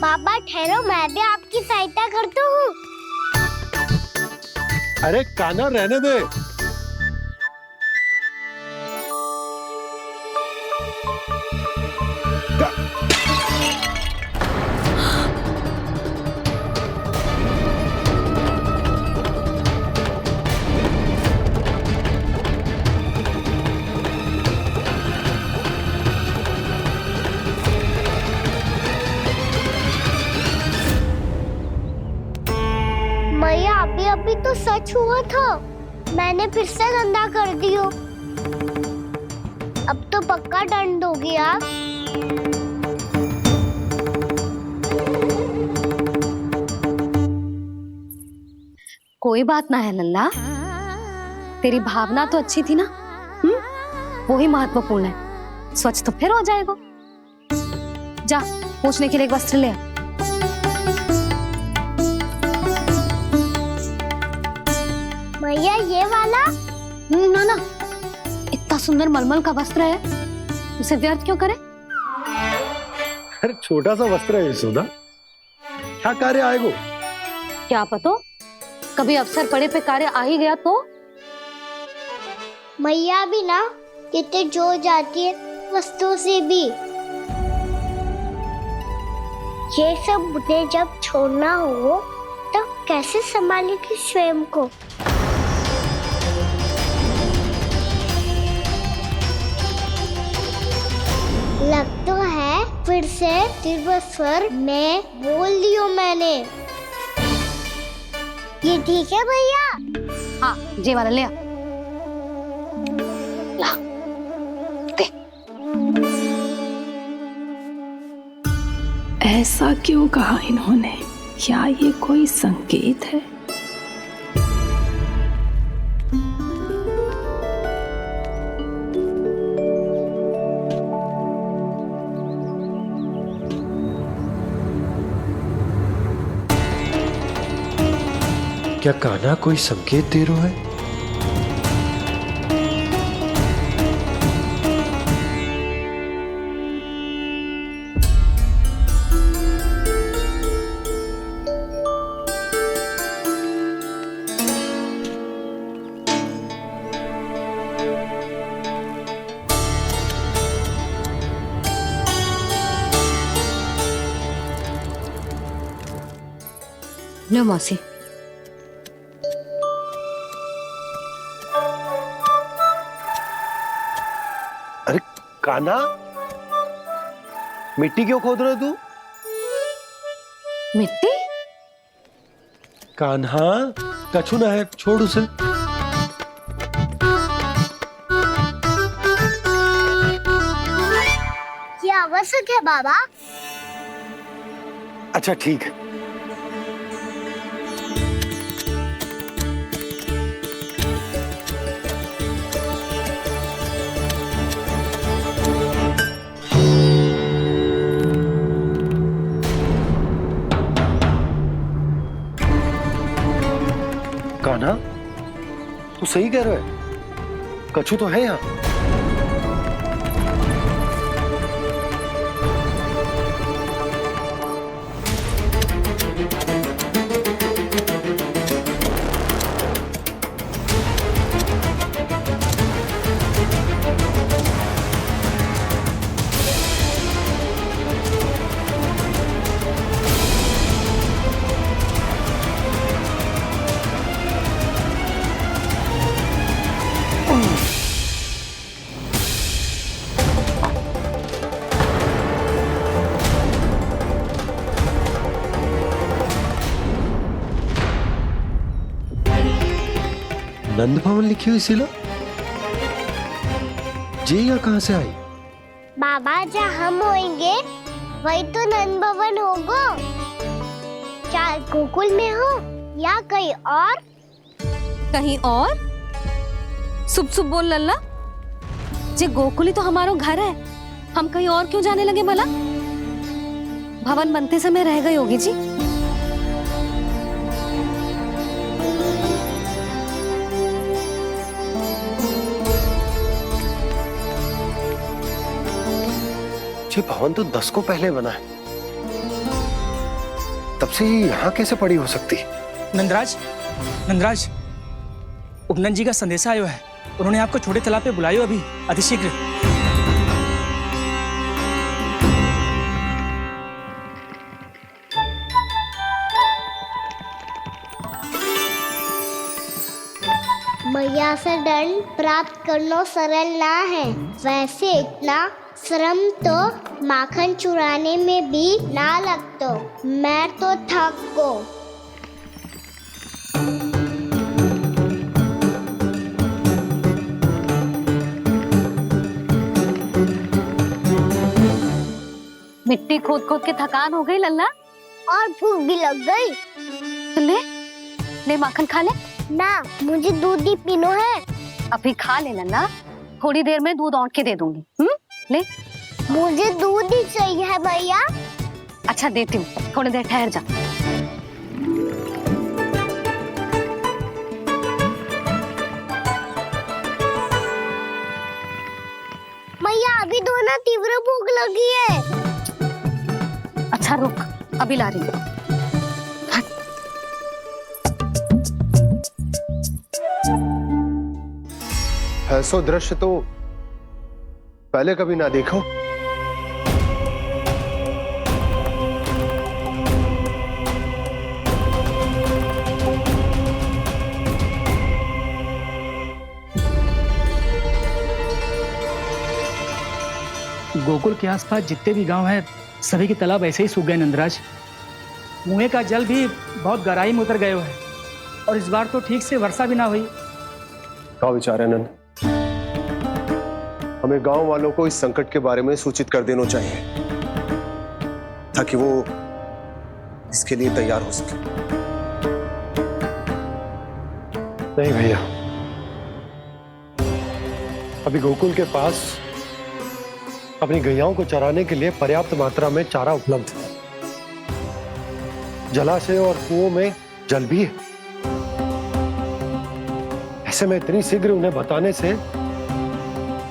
पापा ठहरो, मैं भी आपकी सहायता करता हूँ।
अरे कान्हा रहने दे।
मैया अभी अभी तो सच हुआ था, मैंने फिर से गंदा कर दियो। अब तो पक्का दंड दोगी आप।
कोई बात ना है लल्ला, तेरी भावना तो अच्छी थी ना, वो ही महत्वपूर्ण है। स्वच्छ तो फिर हो जाएगा। जा पूछने के लिए एक वस्त्र ले आ।
मैया ये वाला?
ना ना, इतना सुंदर मलमल का वस्त्र है, उसे व्यर्थ क्यों करे?
अरे छोटा सा वस्त्र है यशोदा, क्या कार्य आएगा?
क्या पता, कभी अवसर पड़े पे कार्य आ ही गया तो?
मैया भी ना कितने जो जाती है वस्तुओं से भी। ये सब मुझे जब छोड़ना हो तो कैसे संभालेगी स्वयं को? लग तो है फिर से तीव्र स्वर में बोल दियो मैंने। ये ठीक है भैया?
हाँ, ये वाला ले आ। ला, दे।
ऐसा क्यों कहा इन्होंने? क्या ये कोई संकेत है?
क्या कान्हा कोई संकेत दे रहा है?
लो मौसी।
अरे कान्हा, मिट्टी क्यों खोद रहा है तू?
मिट्टी?
कान्हा, कछु ना है, छोड़ उसे।
ये आवश्यक है बाबा।
अच्छा ठीक है। कान्हा, तू सही कह रहा है, कछु तो है यहाँ। नंद भवन लिखी हुई सिला जी या कहां से आई?
बाबा जहाँ हम होंगे वही तो नंद भवन होगा। चाहे गोकुल में हो या कहीं और।
कहीं और? सुब सुब बोल लल्ला। जे गोकुल ही तो हमारो घर है, हम कहीं और क्यों जाने लगे भला? भवन बनते समय रह गई होगी जी।
ये भवन तो 10 को पहले बना है, तब से ही यहाँ कैसे पड़ी हो सकती?
नंदराज, नंदराज, उपनंद जी का संदेशा आयो है। उन्होंने आपको छोटे तालाब पे बुलायो अभी, अतिशीघ्र।
मैया से दंड प्राप्त करना सरल ना है। वैसे इतना श्रम तो माखन चुराने में भी ना लगतो। मैं तो थक गो।
मिट्टी खोद खोद के थकान हो गई लल्ला,
और भूख भी लग गई।
तो ले माखन खा ले।
ना, मुझे दूध ही पीनो है।
अभी खा ले लल्ला, थोड़ी देर में दूध औंट के दे दूंगी। ले।
मुझे दूध ही चाहिए है भैया।
अच्छा देती हूँ, थोड़ी देर ठहर जा।
मैया अभी दो ना, तीव्र भूख लगी है।
अच्छा रुक, अभी ला रही हूँ।
ऐसा दृश्य तो पहले कभी ना देखो।
गोकुल के आसपास जितने भी गांव हैं, सभी के तालाब ऐसे ही सूख गए नंदराज। कुएं का जल भी बहुत गहराई में उतर गए है, और इस बार तो ठीक से वर्षा भी ना हुई।
क्या विचार है नंद? हमें गांव वालों को इस संकट के बारे में सूचित कर देना चाहिए, ताकि वो इसके लिए तैयार हो सके। नहीं भैया, अभी गोकुल के पास अपनी गैयाओं को चराने के लिए पर्याप्त मात्रा में चारा उपलब्ध है। जलाशय और कुओं में जल भी है। ऐसे में इतनी शीघ्र उन्हें बताने से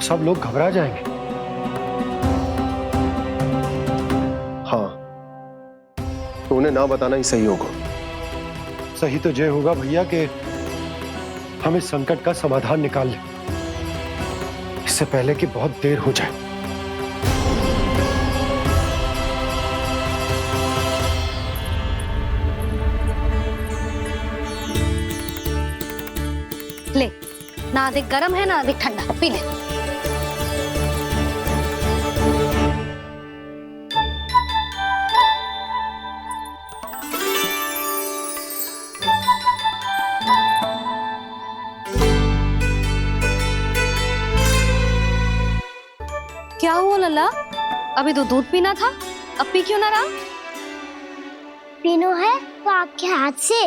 सब लोग घबरा जाएंगे। हाँ, तो उन्हें ना बताना ही सही होगा। सही तो ये होगा भैया कि हम इस संकट का समाधान निकाल लें, इससे पहले कि बहुत देर हो जाए।
ना अधिक गर्म है ना अधिक ठंडा, पी ले। क्या हुआ लल्ला? अभी तो दूध पीना था, अब पी क्यों ना रहा?
पीनो है तो आपके हाथ से।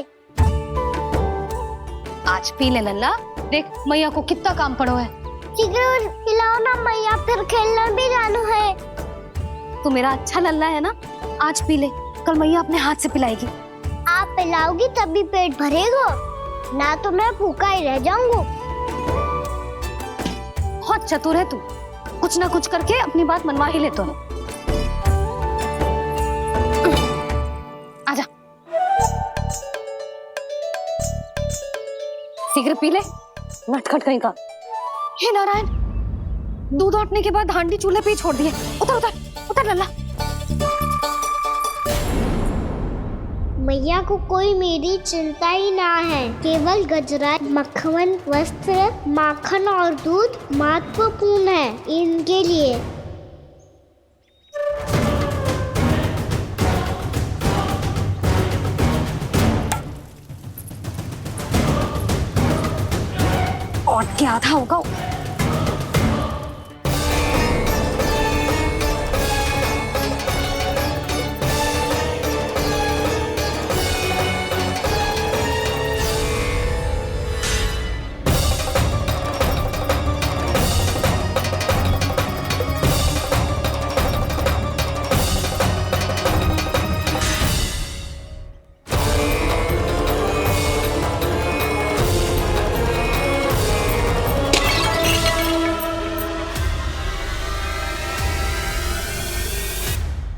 आज पी ले लल्ला, देख मैया को कितना काम पड़ो है।
शीघ्र पिलाओ ना मैया, फिर खेलना भी जाना है।
तू मेरा अच्छा लल्ला है ना, आज पी ले, कल मैया अपने हाथ से पिलाएगी।
आप पिलाओगी तभी पेट भरेगा, ना तो मैं भूखा ही रह जाऊंगा।
बहुत चतुर है तू, कुछ ना कुछ करके अपनी बात मनवा ही लेता है। आजा, शीघ्र पी ले, नटखट कहीं का। हे नारायण, दूध औटने के बाद हांडी चूल्हे पे ही छोड़ दिए। उतर उतर उतर लल्ला।
मैया को कोई मेरी चिंता ही ना है, केवल गजरा, मक्खन, वस्त्र, माखन और दूध महत्वपूर्ण है इनके लिए।
और क्या आधा होगा।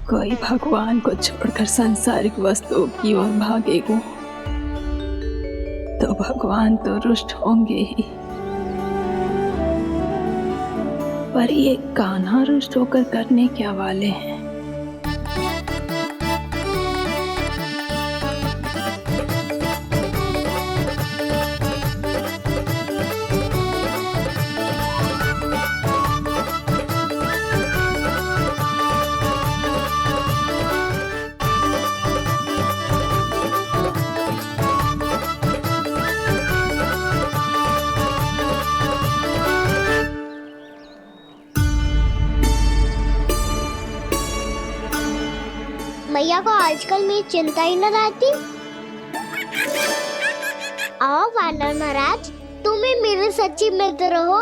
कोई भगवान को छोड़कर सांसारिक वस्तुओं की ओर भागेगा तो भगवान तो रुष्ट होंगे ही, पर ये कान्हा रुष्ट होकर करने क्या वाले हैं?
मैया को आजकल मेरी चिंता ही न रहती। आओ वानर महाराज, तुम ही मेरे सच्ची मित्र हो,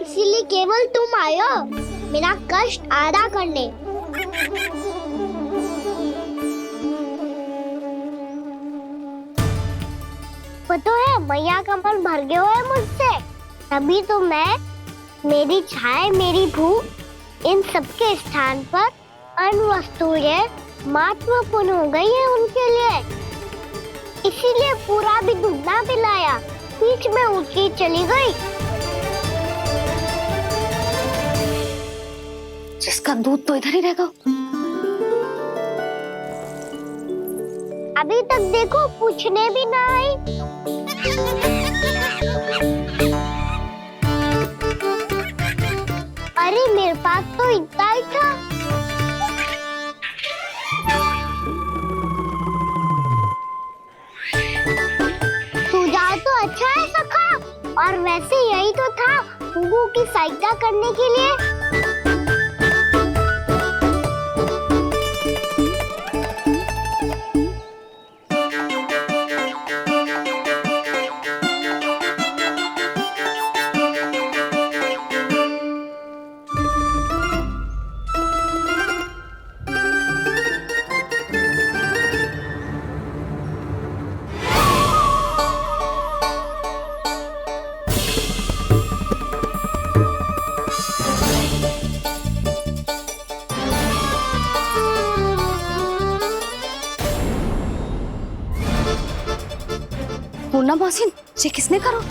इसीलिए केवल तुम आयो मेरा कष्ट आधा करने। पता है मैया का मन भर गया है मुझसे, तभी तो मैं, मेरी छाया, मेरी भूख, इन सबके स्थान पर अन्य वस्तुएं महत्वपूर्ण हो गई है उनके लिए, इसीलिए पूरा भी दूध ना पिलाया, बीच में उठ के चली गई।
जिसका दूध तो इधर ही रहेगा।
अभी तक देखो पूछने भी ना आई। अरे मेरे पास तो इतना ही था। सुझाव तो अच्छा है सखा, और वैसे यही तो था गुगू की सहायता करने के लिए।
पूर्णा मौसी, ये किसने करो?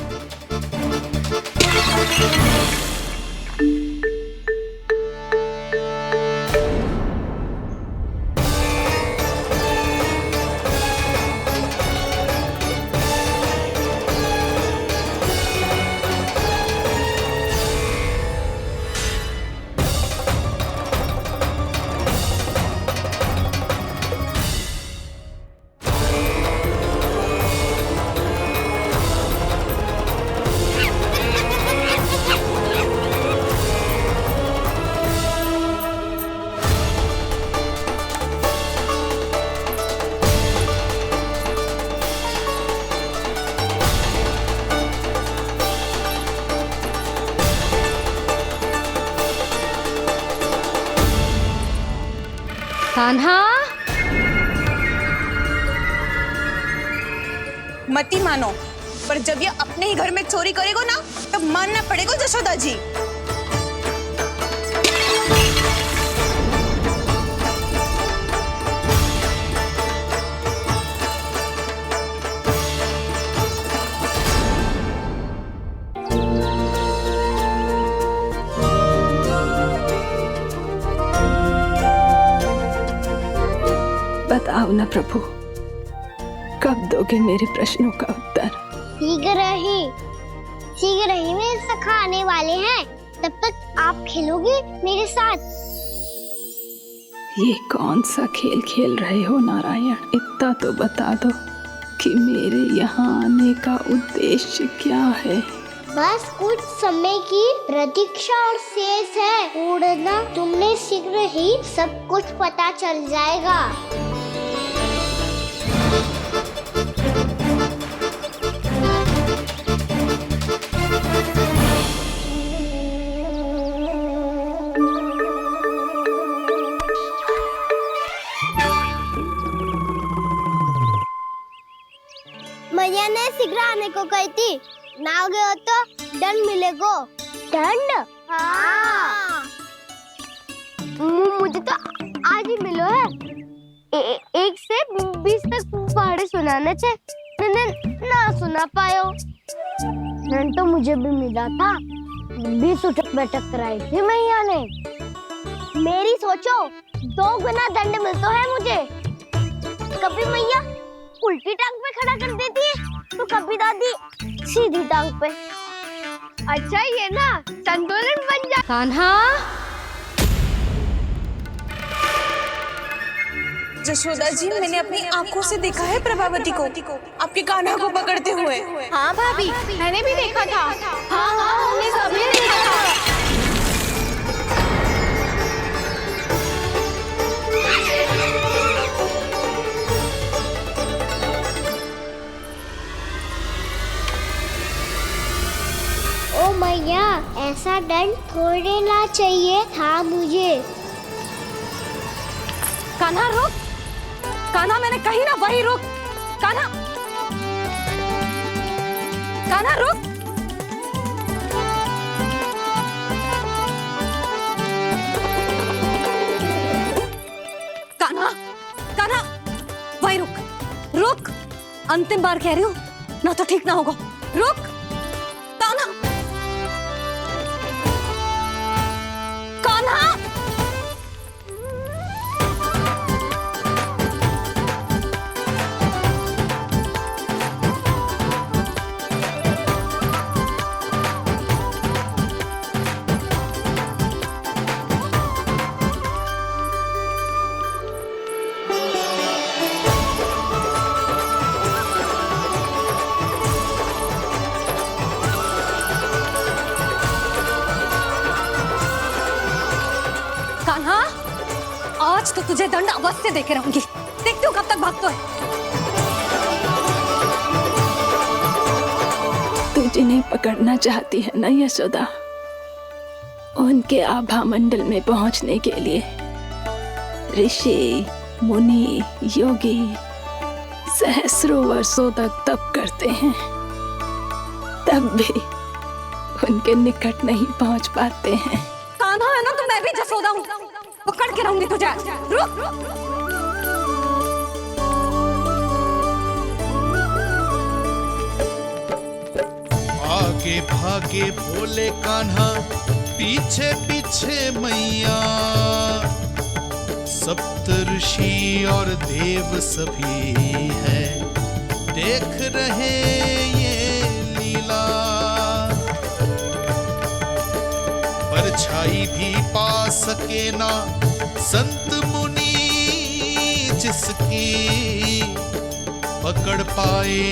कान्हा,
मती मानो, पर जब ये अपने ही घर में चोरी करेगा ना, तब मानना पड़ेगा जशोदा जी।
बताओ ना प्रभु, कब दोगे मेरे प्रश्नों का उत्तर?
शीघ्र ही मेरे सखा आने वाले हैं, तब तक आप खेलोगे मेरे साथ।
ये कौन सा खेल खेल रहे हो नारायण? इतना तो बता दो कि मेरे यहाँ आने का उद्देश्य क्या है?
बस कुछ समय की प्रतीक्षा और शेष है। उड़ना तुमने शीघ्र ही सब कुछ पता चल जाएगा। मैया ने शीघ्र आने को कही थी, ना आओगे हो तो दंड मिलेगा। दंड? हाँ। मुझे तो आज ही मिलो है। 1 से 20 तक पहाड़े सुनाने थे, मैंने ना सुना पायो। दंड तो मुझे भी मिला था, 20 उठक बैठक कराई थी मैया ने। मेरी सोचो, 2 गुना दंड मिलता है मुझे। कभी मैया उल्टी टांग पे खड़ा कर देती है, तो कभी दादी सीधी टांग पे। अच्छा ये ना संतुलन बन जा।
कान्हा,
जशोदा जी, मैंने अपनी आंखों से देखा है प्रभावती को आपके कान्हा को पकड़ते हुए। हाँ भाभी, मैंने भी देखा था। हाँ हाँ, हमने सभी देखा था।
ओ मैया, ऐसा दंड थोड़े ना चाहिए था मुझे।
कान्हा रुक, कान्हा मैंने कही ना वही रुक। कान्हा, कान्हा रुक। कान्हा, कान्हा वही रुक, रुक। अंतिम बार कह रही हूँ, ना तो ठीक ना होगा। रुक कान्हा, कान्हा। कान्हा, आज तो तुझे दंड अवश्य देके रहूंगी। देखती हूँ कब तक भागता है।
तू जिन्हें पकड़ना चाहती है ना यशोदा, उनके आभा मंडल में पहुंचने के लिए ऋषि, मुनि, योगी सहस्रों वर्षों तक तप करते हैं, तब भी उनके निकट नहीं पहुंच पाते हैं।
कान्हा है ना, तो मैं भी जसोदा हूँ, पकड़ के रहूंगी तुझे। रुक।
आगे भागे भोले कान्हा, पीछे पीछे मैया। सप्तऋषि और देव सभी हैं, देख रहे ये लीला। परछाई भी पा सके ना संत मुनि जिसकी, पकड़ पाए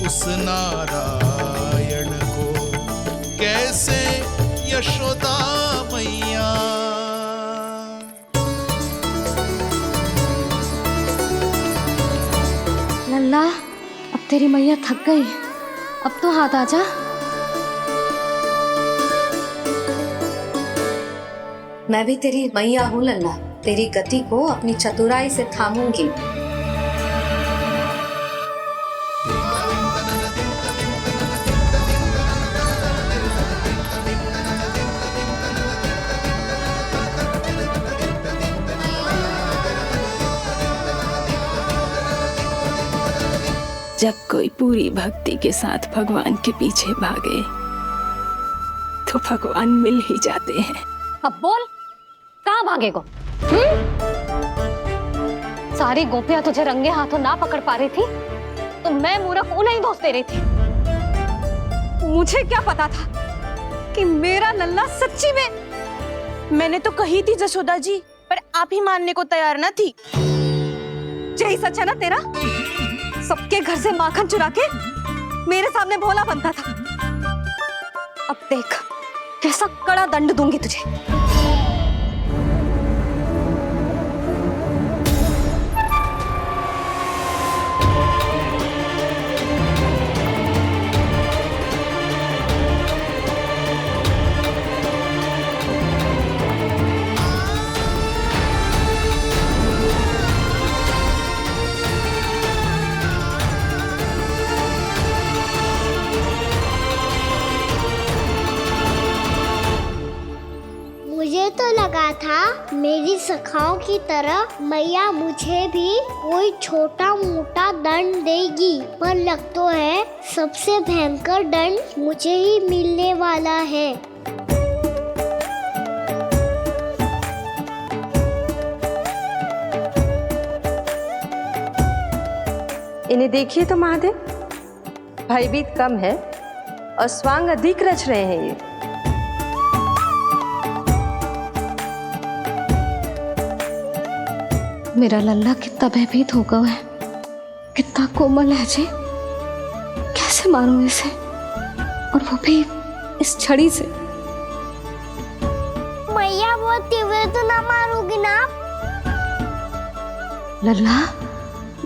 उस नारायण को कैसे यशोदा मैया।
लल्ला, अब तेरी मैया थक गई, अब तो हाथ आजा।
मैं भी तेरी मैया हूँ लल्ला।
तेरी गति को अपनी चतुराई से थामूंगी।
जब कोई पूरी भक्ति के साथ भगवान के पीछे भागे तो भगवान मिल ही जाते हैं।
अब बोल, कहाँ भागेगो? सारी गोपियां तुझे रंगे हाथों ना पकड़ पा रही थी तो मैं मूर्ख उन्हें ही दोष दे रही थी। मुझे क्या पता था कि मेरा लल्ला सच्ची में।
मैंने तो कही थी जशोदा जी, पर आप ही मानने को तैयार न थी।
यही सच है ना तेरा? सबके घर से माखन चुरा के मेरे सामने भोला बनता था। अब देख कैसा कड़ा दंड दूंगी तुझे।
मुझे तो लगा था मेरी सखाओं की तरह मैया मुझे भी कोई छोटा मोटा दंड देगी, पर लग तो है सबसे भयंकर दंड मुझे ही मिलने वाला है।
इन्हें देखिए तो महादेव, भयभीत कम है और स्वांग अधिक रच रहे हैं ये।
मेरा लल्ला कितना भयभीत होगा है, कितना कोमल है जी। कैसे मारूं इसे, और वो भी इस छड़ी से।
मैया बोलती हुए तो ना मारोगी ना?
लल्ला,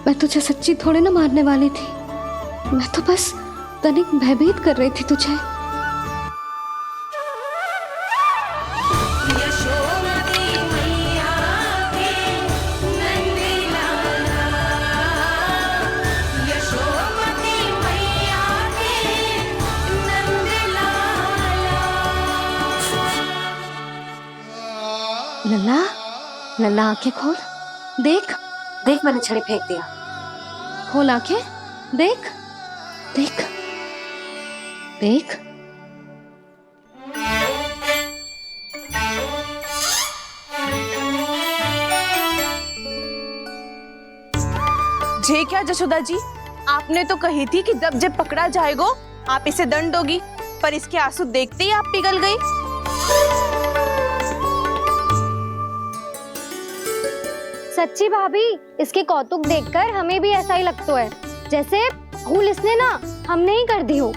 मैं तुझे सच्ची थोड़े ना मारने वाली थी। मैं तो बस तनिक भयभीत कर रही थी तुझे। लल्ला, लल्ला आंखें खोल, देख देख मैंने छड़ी फेंक दिया। खोल आंखें, देख देख देख।
जे क्या जशोदा जी, आपने तो कही थी कि जब पकड़ा जाएगा आप इसे दंड दोगी, पर इसके आंसू देखते ही आप पिघल गई।
सच्ची भाभी, इसके कौतुक देखकर हमें भी ऐसा ही लगता है जैसे भूल इसने ना हमने ही कर दी हो।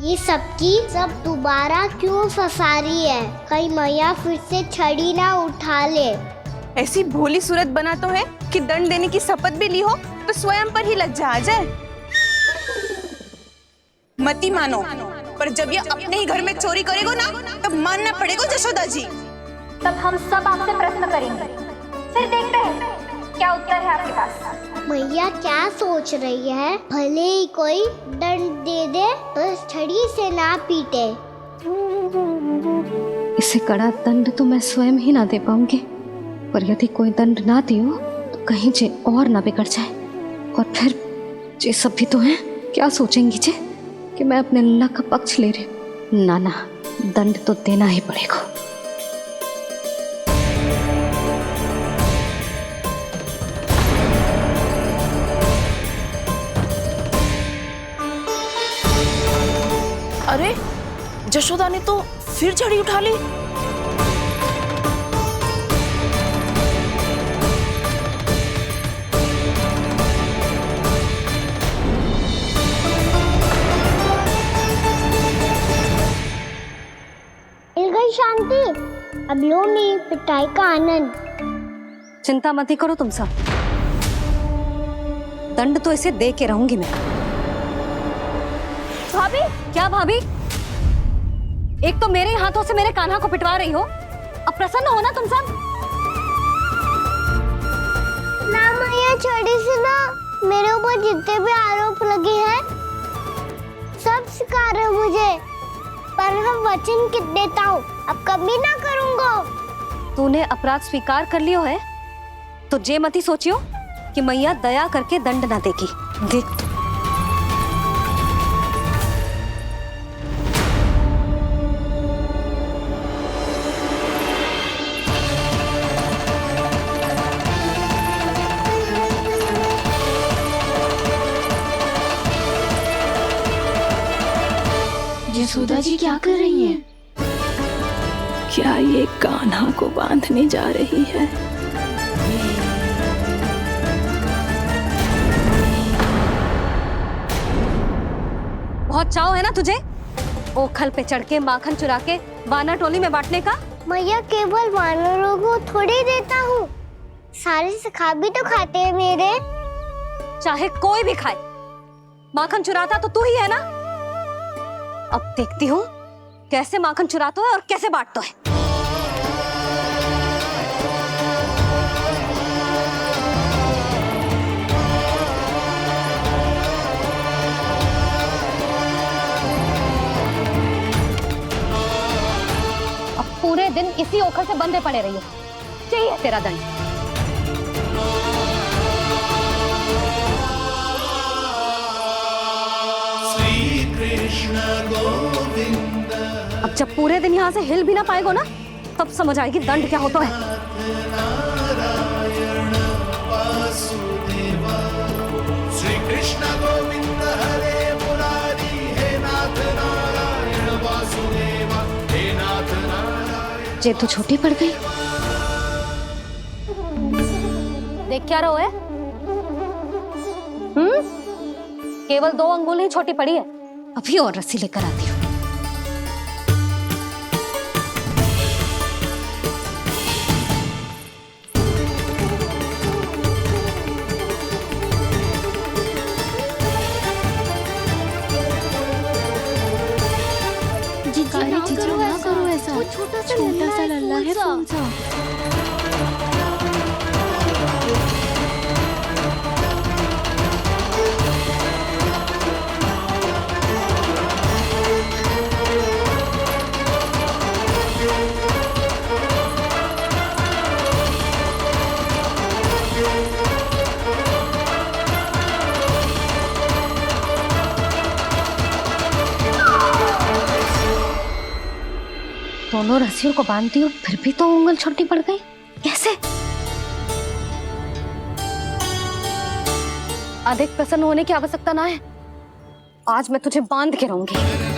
ये सब दोबारा क्यों फंसा रही है? कहीं मैया फिर से छड़ी ना उठा ले।
ऐसी भोली सूरत बना तो है कि दंड देने की शपथ भी ली हो तो स्वयं पर ही लग जा जाए। मती मानो, पर जब ये अपने ही घर में चोरी करेगो ना तब मानना पड़ेगा जशोदा जी।
तब हम सब आपसे प्रश्न करेंगे, फिर देखते हैं क्या उत्तर है आपके पास।
मैया क्या सोच रही है? भले ही कोई दंड दे दे, बस छड़ी से ना पीटे।
इसे कड़ा दंड तो मैं स्वयं ही ना दे पाऊंगी, पर यदि कोई दंड ना दियो तो कहीं जे और ना बिगड़ जाए। और फिर जे सब भी तो हैं, क्या सोचेंगी जे कि मैं अपने लल्ला का पक्ष ले रही। ना ना, दंड तो देना ही पड़ेगा।
अरे जशोदा ने तो फिर छड़ी उठा ली।
मिल गई शांति, अब लो मेरी पिटाई का आनंद।
चिंता मत ही करो तुम सब, दंड तो इसे दे के रहूंगी मैं। भाभी, क्या भाभी? एक तो मेरे हाथों से मेरे कान्हा को पिटवा रही हो, अब प्रसन्न हो ना तुम सब?
ना मैया छोड़ी सी ना, मेरे ऊपर जितने भी आरोप लगे हैं सब स्वीकार है मुझे, पर मैं वचन कित देता हूँ अब कभी ना करूँगा।
तूने अपराध स्वीकार कर लियो है तो जे मती सोचियो कि मैया दया करके दंड ना देगी। देख
यशोदा जी क्या कर रही हैं? क्या ये कान्हा को बांधने जा रही है?
बहुत चाव है ना तुझे ओखल पे चढ़ के माखन चुरा के वानर टोली में बांटने का?
मैया केवल वानरों को थोड़ी देता हूँ, सारे सखा भी तो खाते हैं मेरे।
चाहे कोई भी खाए, माखन चुराता तो तू ही है ना। अब देखती हूँ कैसे माखन चुराता है और कैसे बांटता है। अब पूरे दिन इसी ओखल से बंधे पड़े रहिए, चाहिए तेरा दंड। अब जब पूरे दिन यहाँ से हिल भी ना पाएगो ना, तब समझ आएगी दंड क्या होता है।
श्री कृष्ण गोविंद हरे मुरारी, हे नाथ नारायण वासुदेव, हे नाथ नारायण।
जे तू छोटी पड़ गई, देख क्या रहो है? केवल 2 अंगुल ही छोटी पड़ी है, अभी और रस्सी लेकर आती हूँ।
जीजी ना करो ऐसा, छोटा सा लल्ला है कौन सा?
दोनों रस्सियों को बांधती हूँ फिर भी तो उंगल छोटी पड़ गई, कैसे? अधिक प्रसन्न होने की आवश्यकता ना है, आज मैं तुझे बांध के रहूंगी।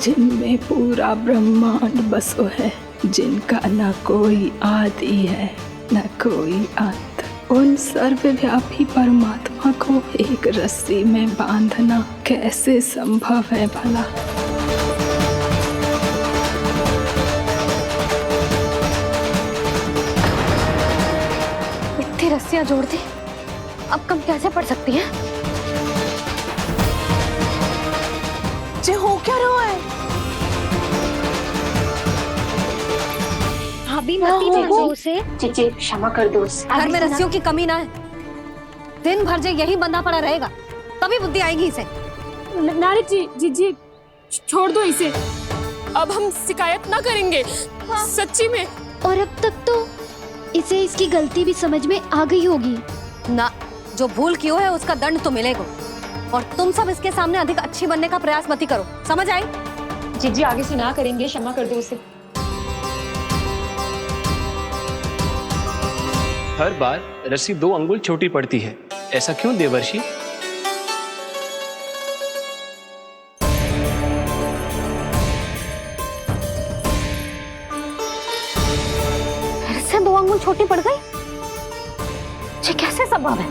जिनमें पूरा ब्रह्मांड बसो है, जिनका न कोई आदि है न कोई अंत, उन सर्वव्यापी परमात्मा को एक रस्सी में बांधना कैसे संभव है भला?
इतनी रस्सियां जोड़ दी, अब कम कैसे पड़ सकती हैं?
जे हो क्या रहा है?
भाभी मत उसे,
चीची क्षमा कर दो उसे।
घर में रस्सियों की कमी ना है, दिन भर जो यही बंधा पड़ा रहेगा तभी बुद्धि आएगी इसे।
नारद जी, जी छोड़ दो इसे, अब हम शिकायत ना करेंगे। सच्ची में।
और अब तक तो इसे इसकी गलती भी समझ में आ गई होगी
ना। जो भूल की है उसका दंड तो मिलेगा, और तुम सब इसके सामने अधिक अच्छी बनने का प्रयास मत ही करो, समझ आई?
जी आगे से ना करेंगे, क्षमा कर दो उसे।
हर बार रस्सी 2 अंगुल छोटी पड़ती है, ऐसा क्यों देवर्षि?
फिर से 2 अंगुल छोटी पड़ गई, ये कैसे संभव है?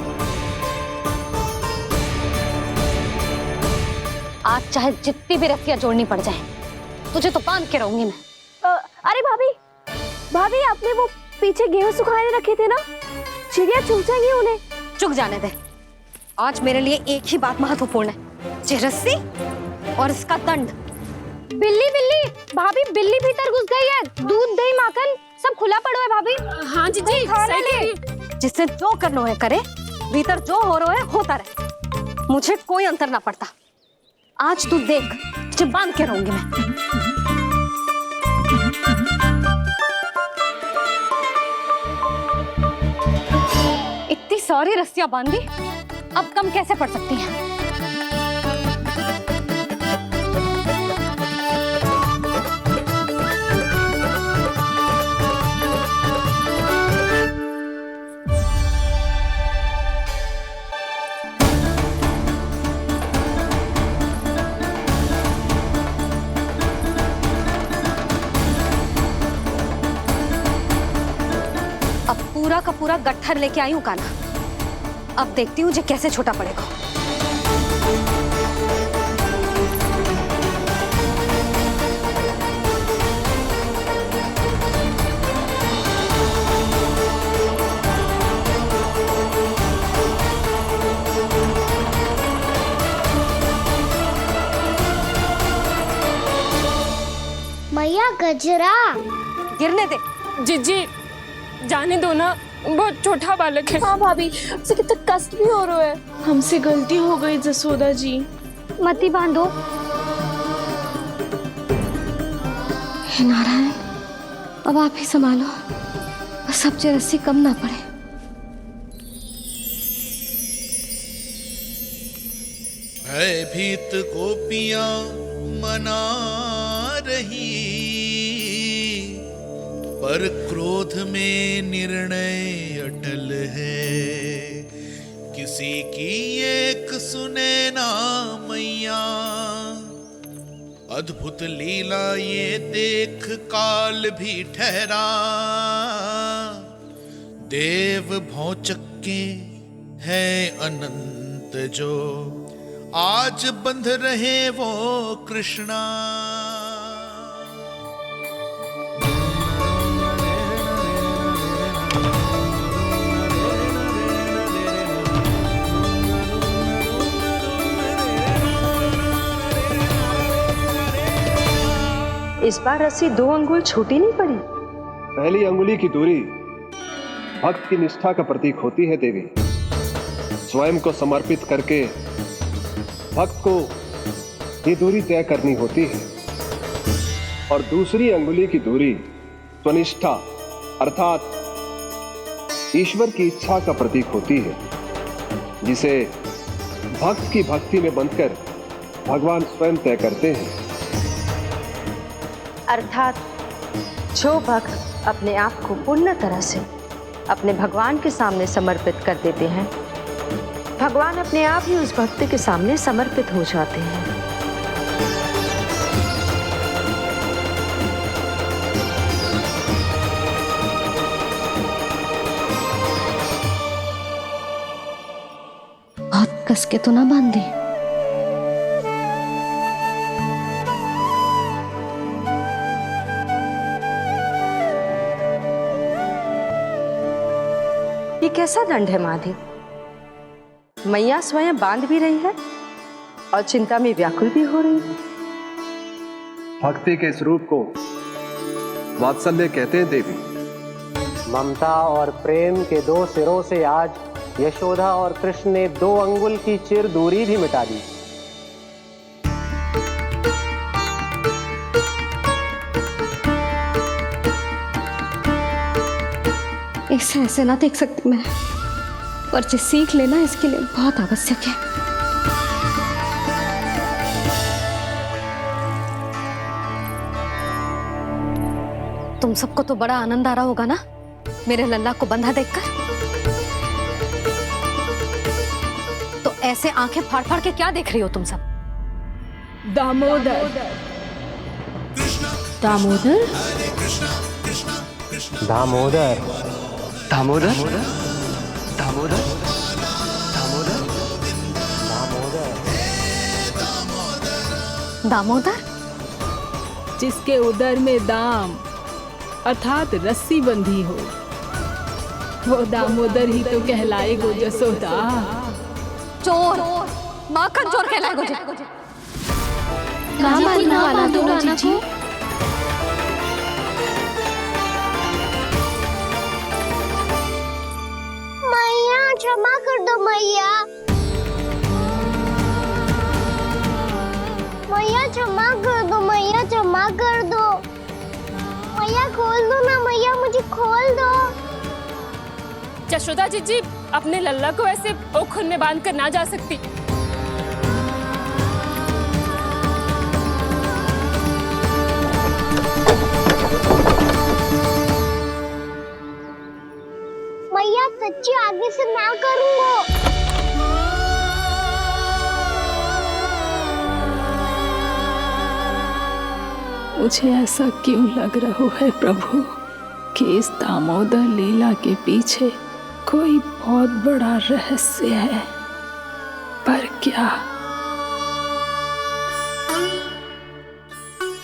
आज चाहे जितनी भी रस्सियां जोड़नी पड़ जाए, तुझे तो बांध के रहूंगी मैं।
अरे भाभी, भाभी आपने वो पीछे गेहूं सुखाने रखे थे ना, चिड़िया चुग जाएंगी उन्हें।
चुग जाने दे। आज मेरे लिए एक ही बात महत्वपूर्ण है, ये रस्सी और इसका दंड।
बिल्ली बिल्ली, भाभी बिल्ली भीतर घुस गई है। दूध दही माखन सब खुला पड़ा है भाभी।
हाँ जी जी, जिससे जो करना है करे, भीतर जो हो रहा है होता रहे, मुझे कोई अंतर ना पड़ता। आज तू देख, तुझे बांध के रहूंगी मैं। इतनी सारी रस्सियां बांधी, अब कम कैसे पड़ सकती हैं? पूरा का पूरा गट्ठर लेके आई हूँ कान्हा। अब देखती हूँ जे कैसे छोटा पड़ेगा।
मैया गजरा
गिरने दे।
जीजी जाने दो ना, बहुत छोटा बालक है।
हाँ भाभी, उसे कितना कष्ट भी हो रहा है। हमसे गलती हो गई जसोदा जी।
मती बांधो। हे नारायण, अब आप ही संभालो, बस अब जे रस्सी कम ना पड़े।
भयभीत गोपियां मना रही, पर क्रोध में निर्णय अटल है। किसी की एक सुने ना मैया, अद्भुत लीला ये देख काल भी ठहरा। देव भौचक्के है अनंत जो, आज बंध रहे वो कृष्णा।
इस बार रस्सी 2 अंगुल छोटी नहीं पड़ी।
पहली अंगुली की दूरी भक्त की निष्ठा का प्रतीक होती है देवी। स्वयं को समर्पित करके भक्त को ये दूरी तय करनी होती है। और दूसरी अंगुली की दूरी स्वनिष्ठा अर्थात ईश्वर की इच्छा का प्रतीक होती है, जिसे भक्त की भक्ति में बंधकर भगवान स्वयं तय करते हैं।
अर्थात जो भक्त अपने आप को पूर्ण तरह से अपने भगवान के सामने समर्पित कर देते हैं, भगवान अपने आप ही उस भक्त के सामने समर्पित हो जाते हैं।
बहुत कस के तो ना बांधी।
ये कैसा दंड है माधी? मैया स्वयं बांध भी रही है और चिंता में व्याकुल भी हो रही है।
भक्ति के स्वरूप को वात्सल्य कहते हैं देवी।
ममता और प्रेम के 2 सिरों से आज यशोदा और कृष्ण ने 2 अंगुल की चिर दूरी भी मिटा दी।
ऐसे ऐसे ना देख सकती मैं, पर जो सीख लेना इसके लिए बहुत आवश्यक है। तुम सबको तो बड़ा आनंद आ रहा होगा ना मेरे लल्ला को बंधा देखकर। तो ऐसे आंखें फाड़ फाड़ के क्या देख रही हो तुम सब?
दामोदर। दामोदर?
दामोदर।
दामोदर? दामोदर?
दामोदर?
जिसके उदर में दाम अर्थात रस्सी बंधी हो। वो दामोदर ही तो कहलाए गो जसोदा।
चोर, माखन चोर कहलाए गो।
ना दोनों जी।
मैया क्षमा कर दो मैया। मैया क्षमा कर दो, मैया क्षमा कर दो। मैया खोल दो ना मैया, मुझे खोल दो।
जशोदा जी अपने लल्ला को ऐसे ओखुन में बांध कर ना जा सकती।
मैया सच्ची आगे से ना करूंगा।
मुझे ऐसा क्यों लग रहा है प्रभु कि इस दामोदर लीला के पीछे कोई बहुत बड़ा रहस्य है, पर क्या?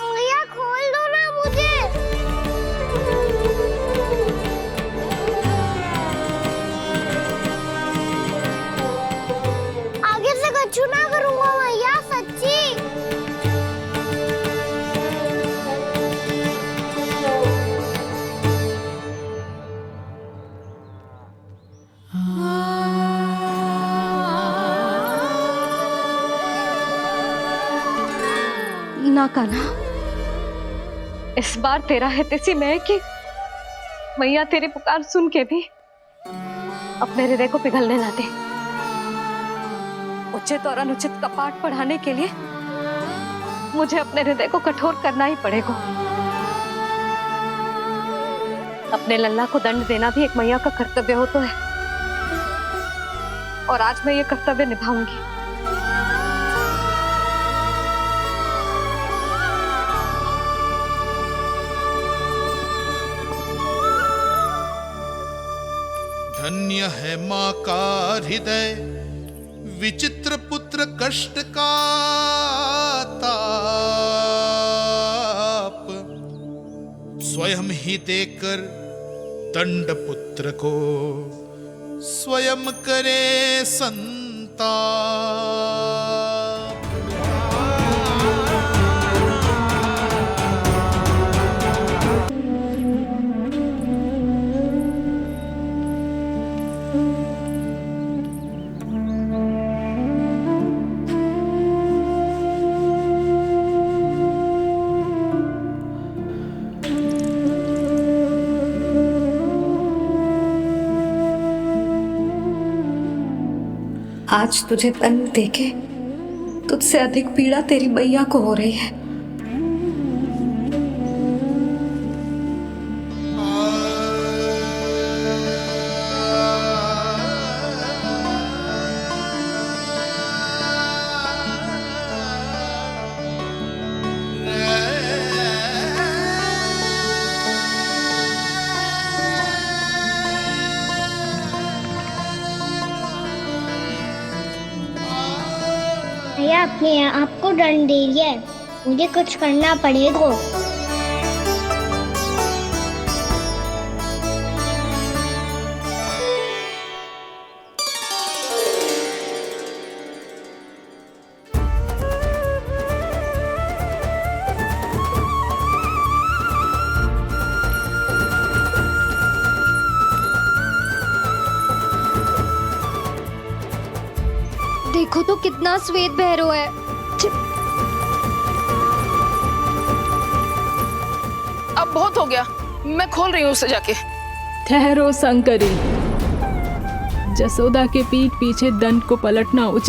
मैया खोल दो ना मुझे। आगे से कछु ना करूंगा मैया, सच्ची।
ना कान्हा, इस बार तेरा हित इसी में है कि मैया तेरी पुकार सुन के भी अपने हृदय को पिघलने ना दे। उचित और अनुचित का पाठ पढ़ाने के लिए मुझे अपने हृदय को कठोर करना ही पड़ेगा। अपने लल्ला को दंड देना भी एक मैया का कर्तव्य हो तो है, और आज मैं ये कर्तव्य निभाऊंगी।
धन्य है माँ का हृदय, विचित्र पुत्र कष्ट का ताप, स्वयं ही देकर दंड पुत्र को स्वयं करे संताप।
आज तुझे दंड देके तुझसे अधिक पीड़ा तेरी मैया को हो रही है।
भैया अपने आप को दंड दे रही है, मुझे कुछ करना पड़ेगा।
देखो तो कितना श्वेत भैरव है।
अब बहुत हो गया, मैं खोल रही हूँ उसे जाके।
ठहरो शंकरी, जसोदा के पीठ पीछे दंड को पलटना उचित